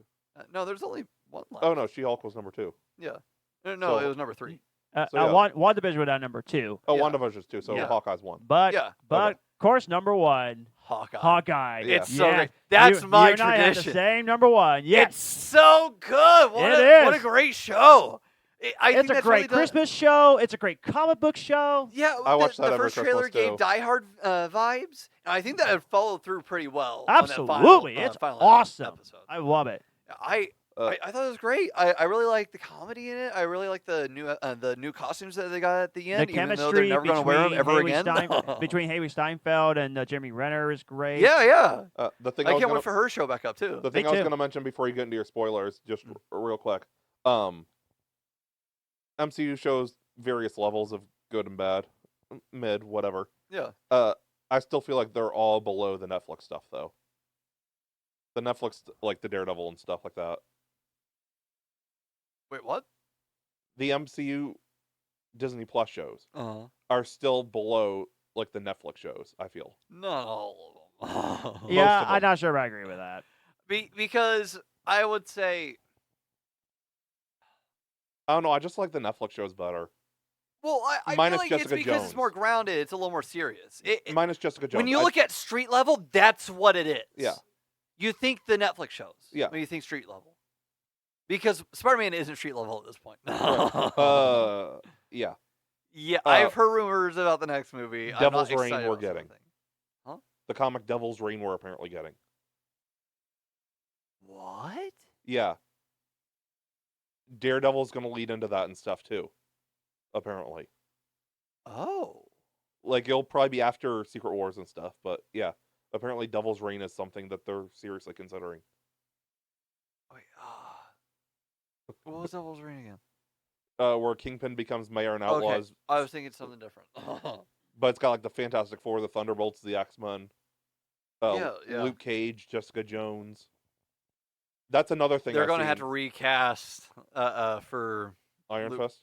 No, there's only one left. Oh no, She-Hulk was number 2. Yeah. No, So- it was number 3. So, yeah. WandaVision was at number 2. Oh, Yeah. WandaVision's 2, so Yeah. Hawkeye's 1. But Yeah. of course, number 1, Hawkeye. Hawkeye. Yeah. It's so Yeah. great. That's you, my you and I had the tradition. same number 1. Yes. It's so good. What a It great show. I think It's a that's great really done- Christmas show. It's a great comic book show. Yeah, I watched that the every first trailer Christmas, gave too. Die Hard vibes, and I think that it followed through pretty well. Absolutely. On that It's final awesome. episode. I love it. I thought it was great. I really like the comedy in it. I really like the new costumes that they got at the end. The even though they're chemistry never going to wear them ever Haley again. between Haley Steinfeld and Jeremy Renner is great. Yeah. The thing I I was can't gonna, wait for her to show back up too. the thing Me I was too. going to mention before you get into your spoilers, just real quick. MCU shows various levels of good and bad, mid, whatever. Yeah. I still feel like they're all below the Netflix stuff, though. The Netflix, like the Daredevil and stuff like that. Wait, what? The MCU Disney Plus shows Uh-huh. are still below, like, the Netflix shows, I feel. Not all of them. Yeah, Most of I'm them. not sure if I agree with that. Because I would say, I don't know, I just like the Netflix shows better. well, I feel Minus like Jessica it's because Jones. it's more grounded. It's a little more serious. Minus Jessica Jones. When you look at street level, that's what it is. Yeah. You think the Netflix shows. Yeah. When you think street level. Because Spider-Man isn't street level at this point. Yeah. Yeah, I've heard rumors about the next movie. Devil's I'm not Reign excited we're about getting. something. The comic Devil's Reign we're apparently getting. What? Yeah. Daredevil's going to lead into that and stuff, too. Apparently. Oh. Like, it'll probably be after Secret Wars and stuff, but yeah. Apparently Devil's Reign is something that they're seriously considering. Wait, what was Devil's Reign again? Where Kingpin becomes mayor and outlaws. Okay. I was thinking something different. But it's got, like, the Fantastic Four, the Thunderbolts, the X-Men. Yeah. Luke Cage, Jessica Jones. That's another thing They're I've going to have seen. to recast for Iron Luke- Fist?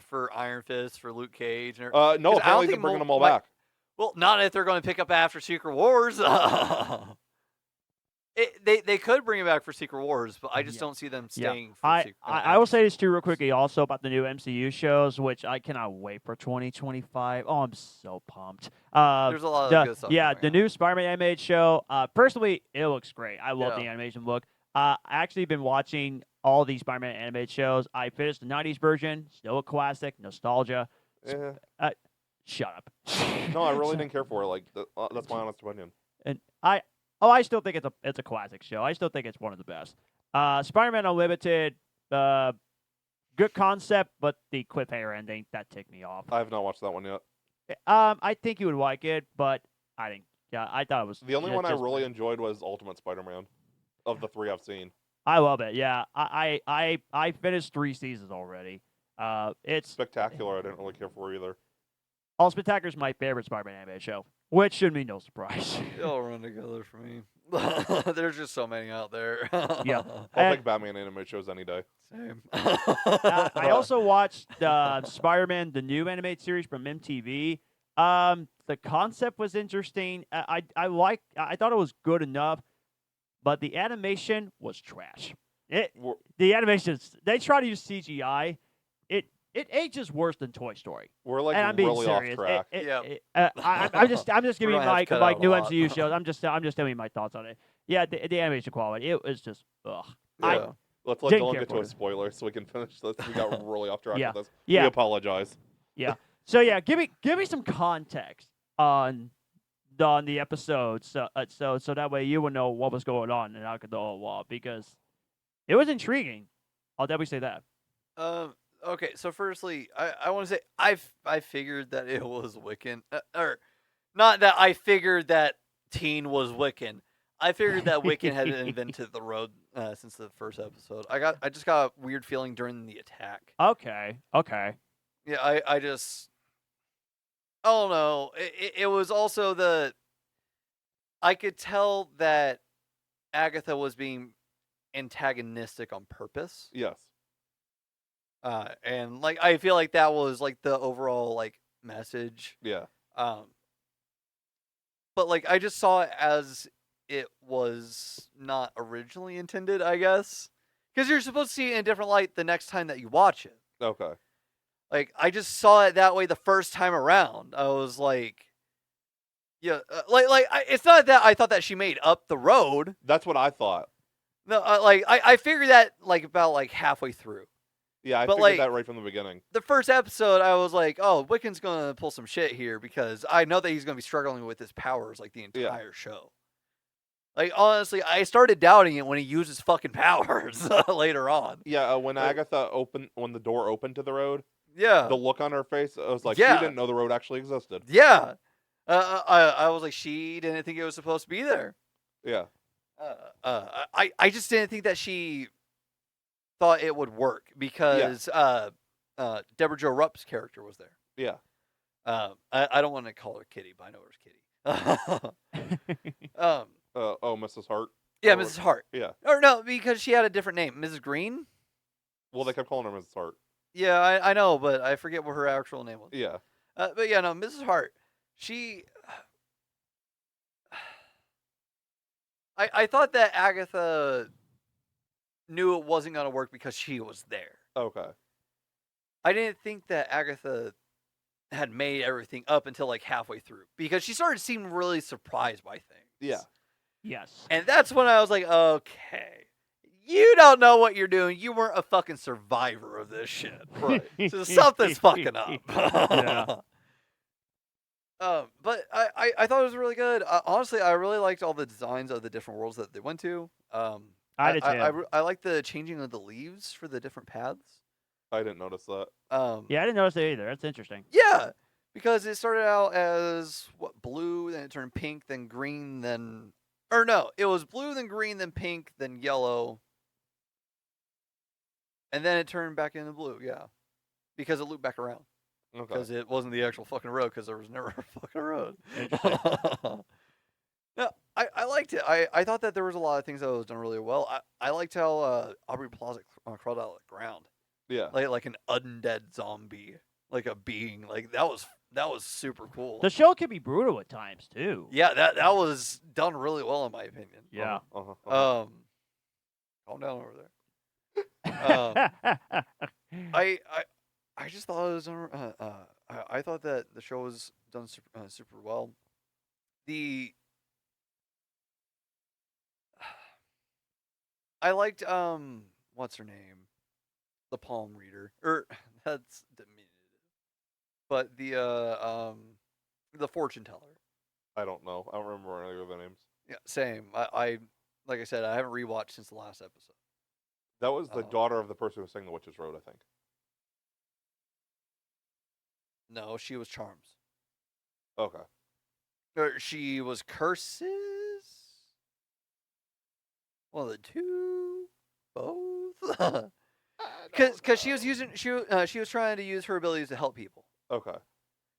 for Iron Fist, for Luke Cage. No, 'cause I don't apparently they're think bringing Mo- them all like- back. Well, not if they're going to pick up after Secret Wars. They could bring it back for Secret Wars, but I just Yeah. don't see them Yeah. staying. For I will say this too real quickly also about the new MCU shows, which I cannot wait for 2025. Oh, I'm so pumped. There's a lot of good stuff. Yeah, going the on. new Spider-Man animated show. Personally, it looks great. I love Yeah. the animation look. I actually been watching all these Spider-Man animated shows. I finished the 90s version, still a classic, nostalgia. Eh. Shut up. No, I really didn't care for it. Like, that's my honest opinion. And I still think it's a classic show. I still think it's one of the best. Spider-Man Unlimited, good concept, but the cliffhanger ending that ticked me off. I have not watched that one yet. I think you would like it, but I didn't. Yeah, I thought it was The only one I just- really enjoyed was Ultimate Spider-Man, of the 3 I've seen. I love it. Yeah, I finished 3 seasons already. It's Spectacular, I didn't really care for either. All Spectacular is my favorite Spider-Man animated show, which should be no surprise. They all run together for me. There's just so many out there. Yeah. I'll And- take Batman animated shows any day. Same. I also watched Spider-Man, the new animated series from MTV. The concept was interesting. I thought it was good enough, but the animation was trash. The animation, they try to use CGI. It ages worse than Toy Story. We're like And I'm being really serious. off track. I'm just giving gonna have to like cut like out a new lot. MCU shows. I'm just telling you my thoughts on it. Yeah, the animation quality, it was just ugh. Yeah. Let's let Didn't Dylan care get to for a it. spoiler so we can finish this. We got really off track Yeah. with this. Yeah. We apologize. So yeah, give me some context on the episode, so that way you would know what was going on in Agatha All Along, because it was intriguing. I'll definitely say that. Okay, so firstly, I want to say I figured that it was Wiccan, or not that I figured that Teen was Wiccan. I figured that Wiccan had invented the road since the first episode. I just got a weird feeling during the attack. Okay. Yeah, I don't know. It was also I could tell that Agatha was being antagonistic on purpose. Yes. And like I feel like that was like the overall like message. Yeah. But like I just saw it as it was not originally intended, I guess. Because you're supposed to see it in a different light the next time that you watch it. Okay. Like I just saw it that way the first time around. I was like, yeah, it's not that I thought that she made up the road. That's what I thought. No, I figured that like about like halfway through. Yeah, I But, figured like, that right from the beginning. The first episode, I was like, oh, Wiccan's gonna pull some shit here because I know that he's gonna be struggling with his powers like the entire show. Like honestly, I started doubting it when he used his fucking powers later on. Yeah, when the door opened to the road, Yeah, the look on her face, I was like, Yeah. she didn't know the road actually existed. yeah. I was like, she didn't think it was supposed to be there. Yeah. I just didn't think that she thought it would work because Deborah Jo Rupp's character was there. Yeah. I don't want to call her Kitty, but I know her as Kitty. Mrs. Hart. Yeah, Or- Mrs. Hart. Yeah. Or no, because she had a different name, Mrs. Green. Well, they kept calling her Mrs. Hart. Yeah, I know, but I forget what her actual name was. Yeah. But yeah, no, Mrs. Hart. She. I thought that Agatha knew it wasn't gonna work because she was there. Okay. I didn't think that Agatha had made everything up until like halfway through because she started seeming really surprised by things. Yeah. Yes. And that's when I was like, okay, you don't know what you're doing. You weren't a fucking survivor of this shit. Right. So something's fucking up. Yeah. But I thought it was really good. Honestly, I really liked all the designs of the different worlds that they went to. I did too. I like the changing of the leaves for the different paths. I didn't notice that. Yeah, I didn't notice it either. That's interesting. Yeah, because it started out as blue, then it turned pink, then green, then it was blue, then green, then pink, then yellow, and then it turned back into blue. Yeah, because it looped back around. Okay. Because it wasn't the actual fucking road, because there was never a fucking road. Interesting. No, I liked it. I thought that there was a lot of things that was done really well. I liked how Aubrey Plaza crawled out of the ground, Yeah. like an undead zombie, like a being. Like that was super cool. The show can be brutal at times too. Yeah, that was done really well in my opinion. Yeah. Calm down over there. I just thought it was I thought that the show was done super well. I liked what's her name, the palm reader, that's diminutive, but the fortune teller. I don't know. I don't remember any of the names. Yeah, same. I like I said, I haven't rewatched since the last episode. That was the Oh. daughter of the person who sang The Witch's Road, I think. No, she was Charms. Okay. Or she was Curses. One of the two, both. Because she was using she was trying to use her abilities to help people. Okay.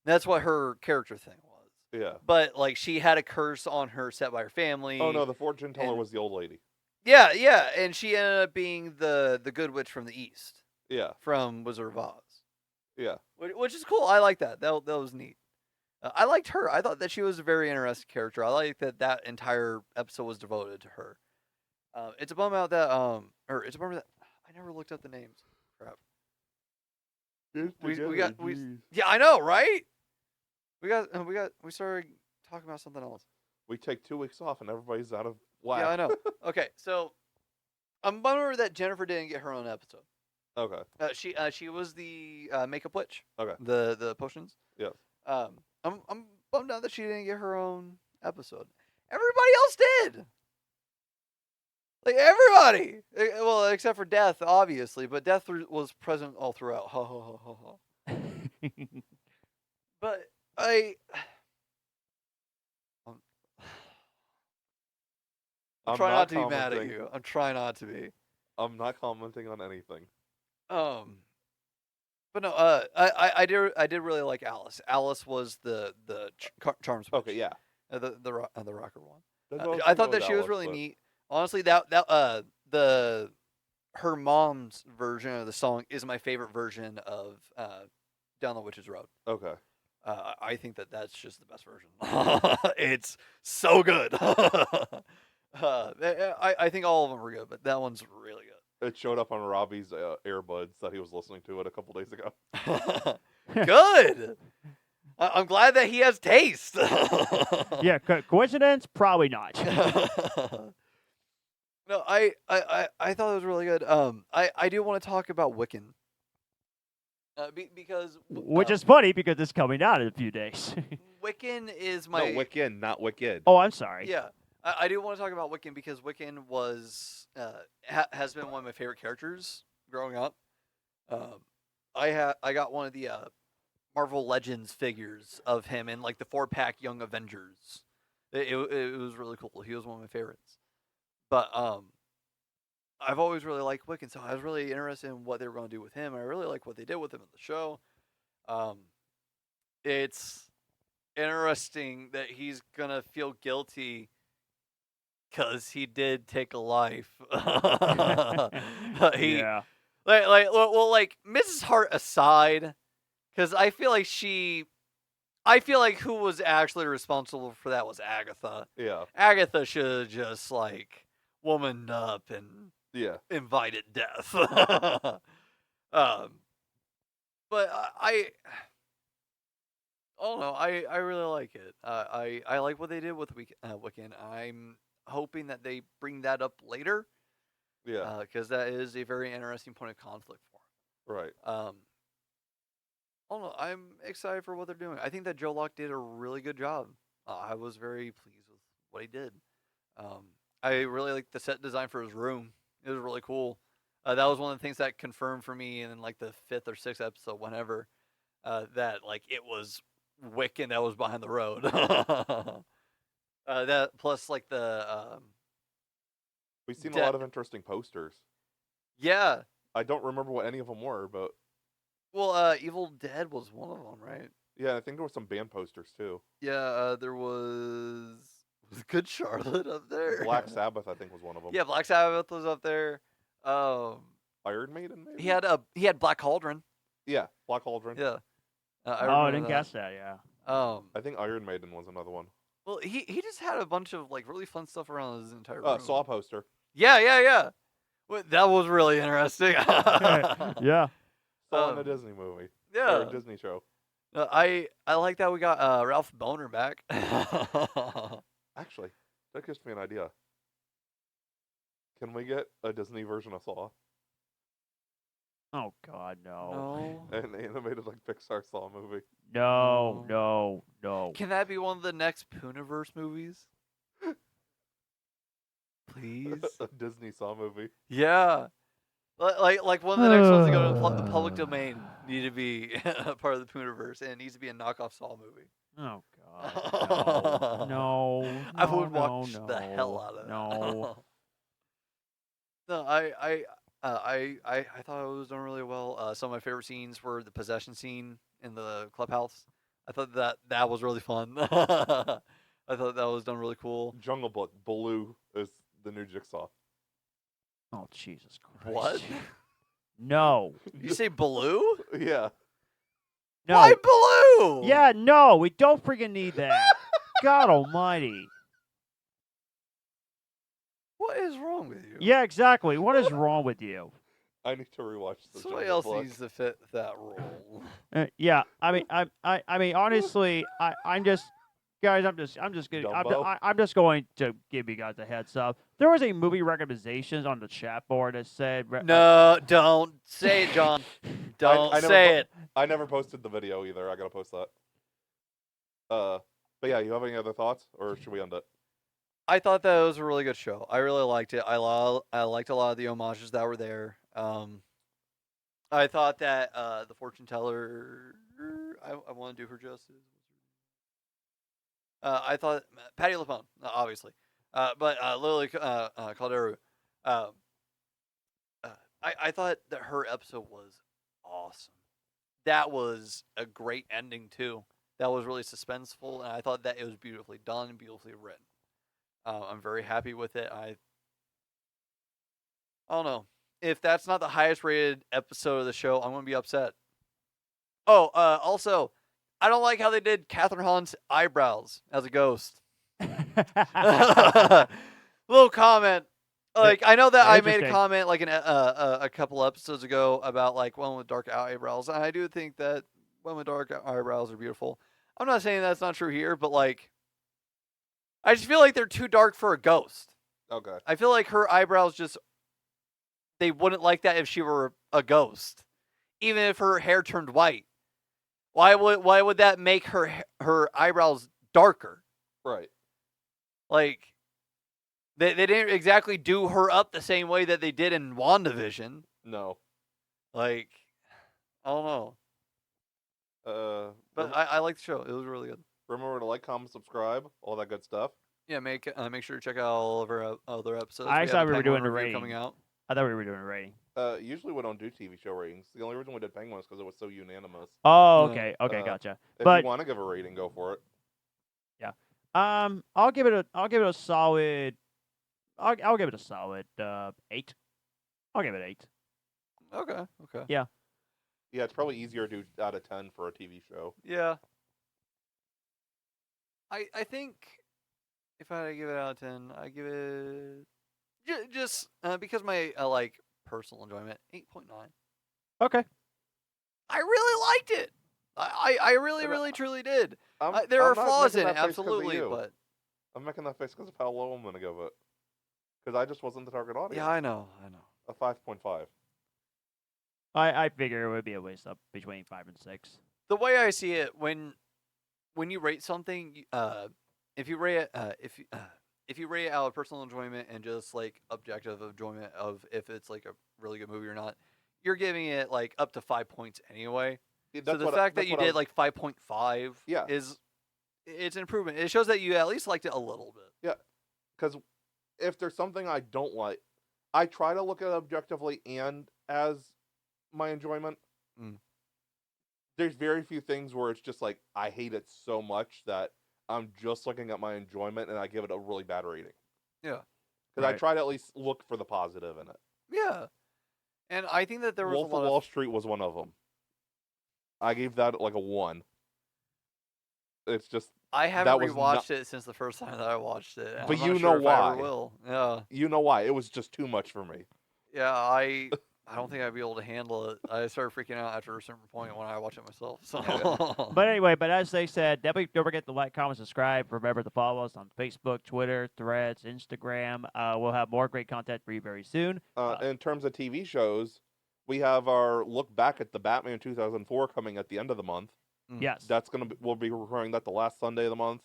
That's what her character thing was. Yeah. But like she had a curse on her set by her family. Oh no, the fortune teller and- was the old lady. Yeah, and she ended up being the good witch from the east, Yeah. from Wizard of Oz. Yeah. Which is cool. I like that. That was neat. I liked her. I thought that she was a very interesting character. I like that entire episode was devoted to her. It's a bummer out that it's a bummer that I never looked up the names. Crap. Yeah, I know, right? We started talking about something else. We take 2 weeks off and everybody's out of whack. Yeah, I know. Okay, so I'm bummed that Jennifer didn't get her own episode. Okay. She was the makeup witch. Okay. The potions. Yes. I'm bummed out that she didn't get her own episode. Everybody else did. Like everybody, well, except for Death, obviously, but Death was present all throughout. Ha ha ha ha ha. But I'm trying not to be mad at you. I'm trying not to be. I'm not commenting on anything. But no, I did really like Alice. Alice was the charm switch. Okay, yeah. The rocker one. I I thought that she was really neat. Honestly, that her mom's version of the song is my favorite version of Down the Witch's Road. Okay. I think that's just the best version. It's so good. I think all of them were good, but that one's really good. It showed up on Robbie's earbuds that he was listening to it a couple days ago. Good. I'm glad that he has taste. Yeah, coincidence? Probably not. No, I thought it was really good. I do want to talk about Wiccan. Because Which is funny because it's coming out in a few days. Wiccan is my No, Wiccan, not Wicked. Oh, I'm sorry. Yeah, I do want to talk about Wiccan because Wiccan was has been one of my favorite characters growing up. I got one of the Marvel Legends figures of him in like the 4-pack Young Avengers. It was really cool. He was one of my favorites. But I've always really liked Wiccan, so I was really interested in what they were going to do with him. I really like what they did with him in the show. It's interesting that he's going to feel guilty because he did take a life. Yeah. Like Mrs. Hart aside, because I feel like who was actually responsible for that was Agatha. Yeah. Agatha should have just like womaned up and invited death. But I don't know. I really like it. I like what they did with Wiccan. I'm hoping that they bring that up later. Yeah. Because that is a very interesting point of conflict for him. Right. I don't know. I'm excited for what they're doing. I think that Joe Locke did a really good job. I was very pleased with what he did. I really liked the set design for his room. It was really cool. That was one of the things that confirmed for me in like the 5th or 6th episode, whenever, that like it was Wiccan that was behind the road. That plus like the We've seen a lot of interesting posters. Yeah. I don't remember what any of them were, but Well, Evil Dead was one of them, right? yeah, I think there were some band posters too. Yeah, there was Good Charlotte up there. Black Sabbath, I think, was one of them. Yeah, Black Sabbath was up there. Iron Maiden, maybe. He had Black Cauldron. Yeah, Black Cauldron. Yeah. I didn't guess that. Yeah. I think Iron Maiden was another one. Well, he just had a bunch of like really fun stuff around his entire room. Saw poster. Yeah. Well, that was really interesting. Yeah. Saw in a Disney movie. Yeah. Or a Disney show. I like that we got Ralph Boner back. Actually, that gives me an idea. Can we get a Disney version of Saw? Oh God, no. An animated like Pixar Saw movie. No. Can that be one of the next Pooniverse movies? Please. A Disney Saw movie. Yeah. Like one of the next ones to go to the public domain need to be a part of the Pooniverse, and it needs to be a knockoff Saw movie. Oh God. No. I would watch the hell out of it. No. No, I thought it was done really well. Some of my favorite scenes were the possession scene in the clubhouse. I thought that was really fun. I thought that was done really cool. Jungle Book, Baloo is the new Jigsaw. Oh Jesus Christ. What? No. You say Baloo? Yeah. No. Why Baloo? Yeah, no, we don't freaking need that. God almighty. What is wrong with you? Yeah, exactly. What is wrong with you? I need to rewatch the Somebody Jungle else Book. needs to fit that role. Yeah, I mean, honestly, I'm just, Guys, I'm just gonna, Dumbo? I'm just going to give you guys a heads up. There was a movie recommendations on the chat board that said No, don't say it, John. Don't I never say po- it. I never posted the video either. I gotta post that. But yeah, you have any other thoughts, or should we end it? I thought that was a really good show. I really liked it. I liked a lot of the homages that were there. I thought that the fortune teller, I want to do her justice. I thought Patty LaPone, obviously, but Lily Calderu. I thought that her episode was awesome. That was a great ending too. That was really suspenseful, and I thought that it was beautifully done and beautifully written. I'm very happy with it. I don't know if that's not the highest rated episode of the show. I'm gonna be upset. Oh, also, I don't like how they did Kathryn Hahn's eyebrows as a ghost. Little comment. Like I know that I made a Interesting. comment like a couple episodes ago about like women with dark eyebrows. And I do think that women with dark eyebrows are beautiful. I'm not saying that's not true here, but like I just feel like they're too dark for a ghost. Okay. I feel like her eyebrows just they wouldn't like that if she were a ghost, even if her hair turned white. Why would that make her eyebrows darker? Right. Like they didn't exactly do her up the same way that they did in WandaVision. No. Like I don't know, but I like the show. It was really good. Remember to like, comment, subscribe, all that good stuff. Yeah, make sure to check out all of our other episodes. I have thought the we were Penguin doing a review rating. coming out. I thought we were doing a rating. Usually we don't do TV show ratings. The only reason we did Penguin is because it was so unanimous. Oh, Yeah. okay, okay, gotcha. If But you want to give a rating, go for it. I'll give it a solid. I'll give it a solid 8. I'll give it 8. Okay. Yeah, it's probably easier to do out of 10 for a TV show. Yeah. I think if I had to give it out of 10, I give it just because my like personal enjoyment 8.9. Okay. I really liked it. I really truly did. There I'm are not flaws making in it, that face 'cause of absolutely, you. but I'm making that face because of how low I'm going to give it. Because I just wasn't the target audience. yeah, I know. A 5.5. I figure it would be a waste up between 5 and 6. The way I see it, when you rate something, if you rate it, if you rate it out of personal enjoyment and just like objective enjoyment of if it's like a really good movie or not, you're giving it like up to 5 points anyway. Yeah, So the fact that you did like 5.5 Yeah. it's an improvement. It shows that you at least liked it a little bit. Yeah, because if there's something I don't like, I try to look at it objectively and as my enjoyment. Mm. There's very few things where it's just like I hate it so much that I'm just looking at my enjoyment and I give it a really bad rating. Yeah. Because I Right. try to at least look for the positive in it. Yeah. And I think that there was Wolf a of lot Wall of Street was one of them. I gave that like a 1. It's just I haven't that was rewatched it since the first time that I watched it. and But I'm not you sure know if I ever why. will. Yeah. you know why it was just too much for me. Yeah, I don't think I'd be able to handle it. I started freaking out after a certain point when I watch it myself. So But anyway, as they said, definitely don't forget to like, comment, subscribe. Remember to follow us on Facebook, Twitter, Threads, Instagram. We'll have more great content for you very soon. In terms of TV shows, we have our look back at the Batman 2004 coming at the end of the month. Yes. That's we'll be recording that the last Sunday of the month.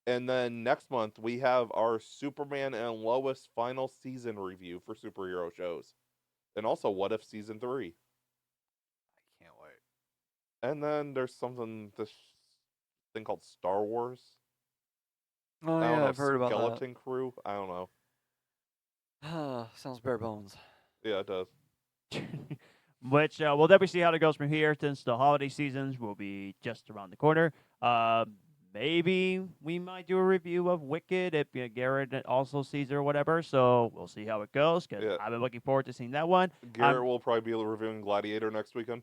And then next month we have our Superman and Lois final season review for superhero shows. And also What If Season 3. I can't wait. And then there's this thing called Star Wars. Oh I don't yeah, know, I've heard about Skeleton Crew. I don't know. that. Sounds bare bones. Yeah, it does. Which we'll definitely see how it goes from here since the holiday seasons will be just around the corner. Maybe we might do a review of Wicked if Garrett also sees it or whatever. So we'll see how it goes because Yeah. I've been looking forward to seeing that one. Garrett will probably be reviewing Gladiator next weekend.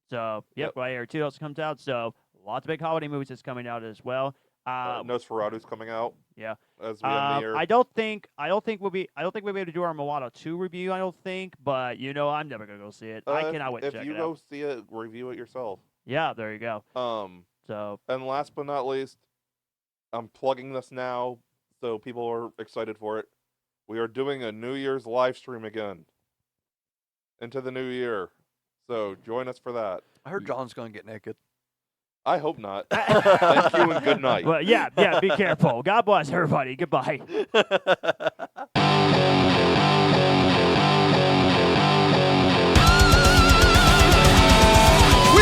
So, Yep. Gladiator 2 also comes out. So lots of big holiday movies that's coming out as well. Nosferatu's coming out. Yeah. As we end the year. I don't think we'll be able to do our Moana 2 review. I don't think, but I'm never gonna go see it. I cannot wait to If check you it go out. see it, review it yourself. Yeah, there you go. Um, So and last but not least, I'm plugging this now so people are excited for it. We are doing a New Year's live stream again into the new year. So join us for that. I heard John's going to get naked. I hope not. Thank you and good night. Well, yeah, be careful. God bless everybody. Goodbye. We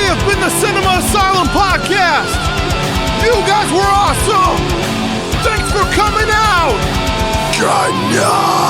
have been the Cinema Asylum Podcast. You guys were awesome. Thanks for coming out. Good night.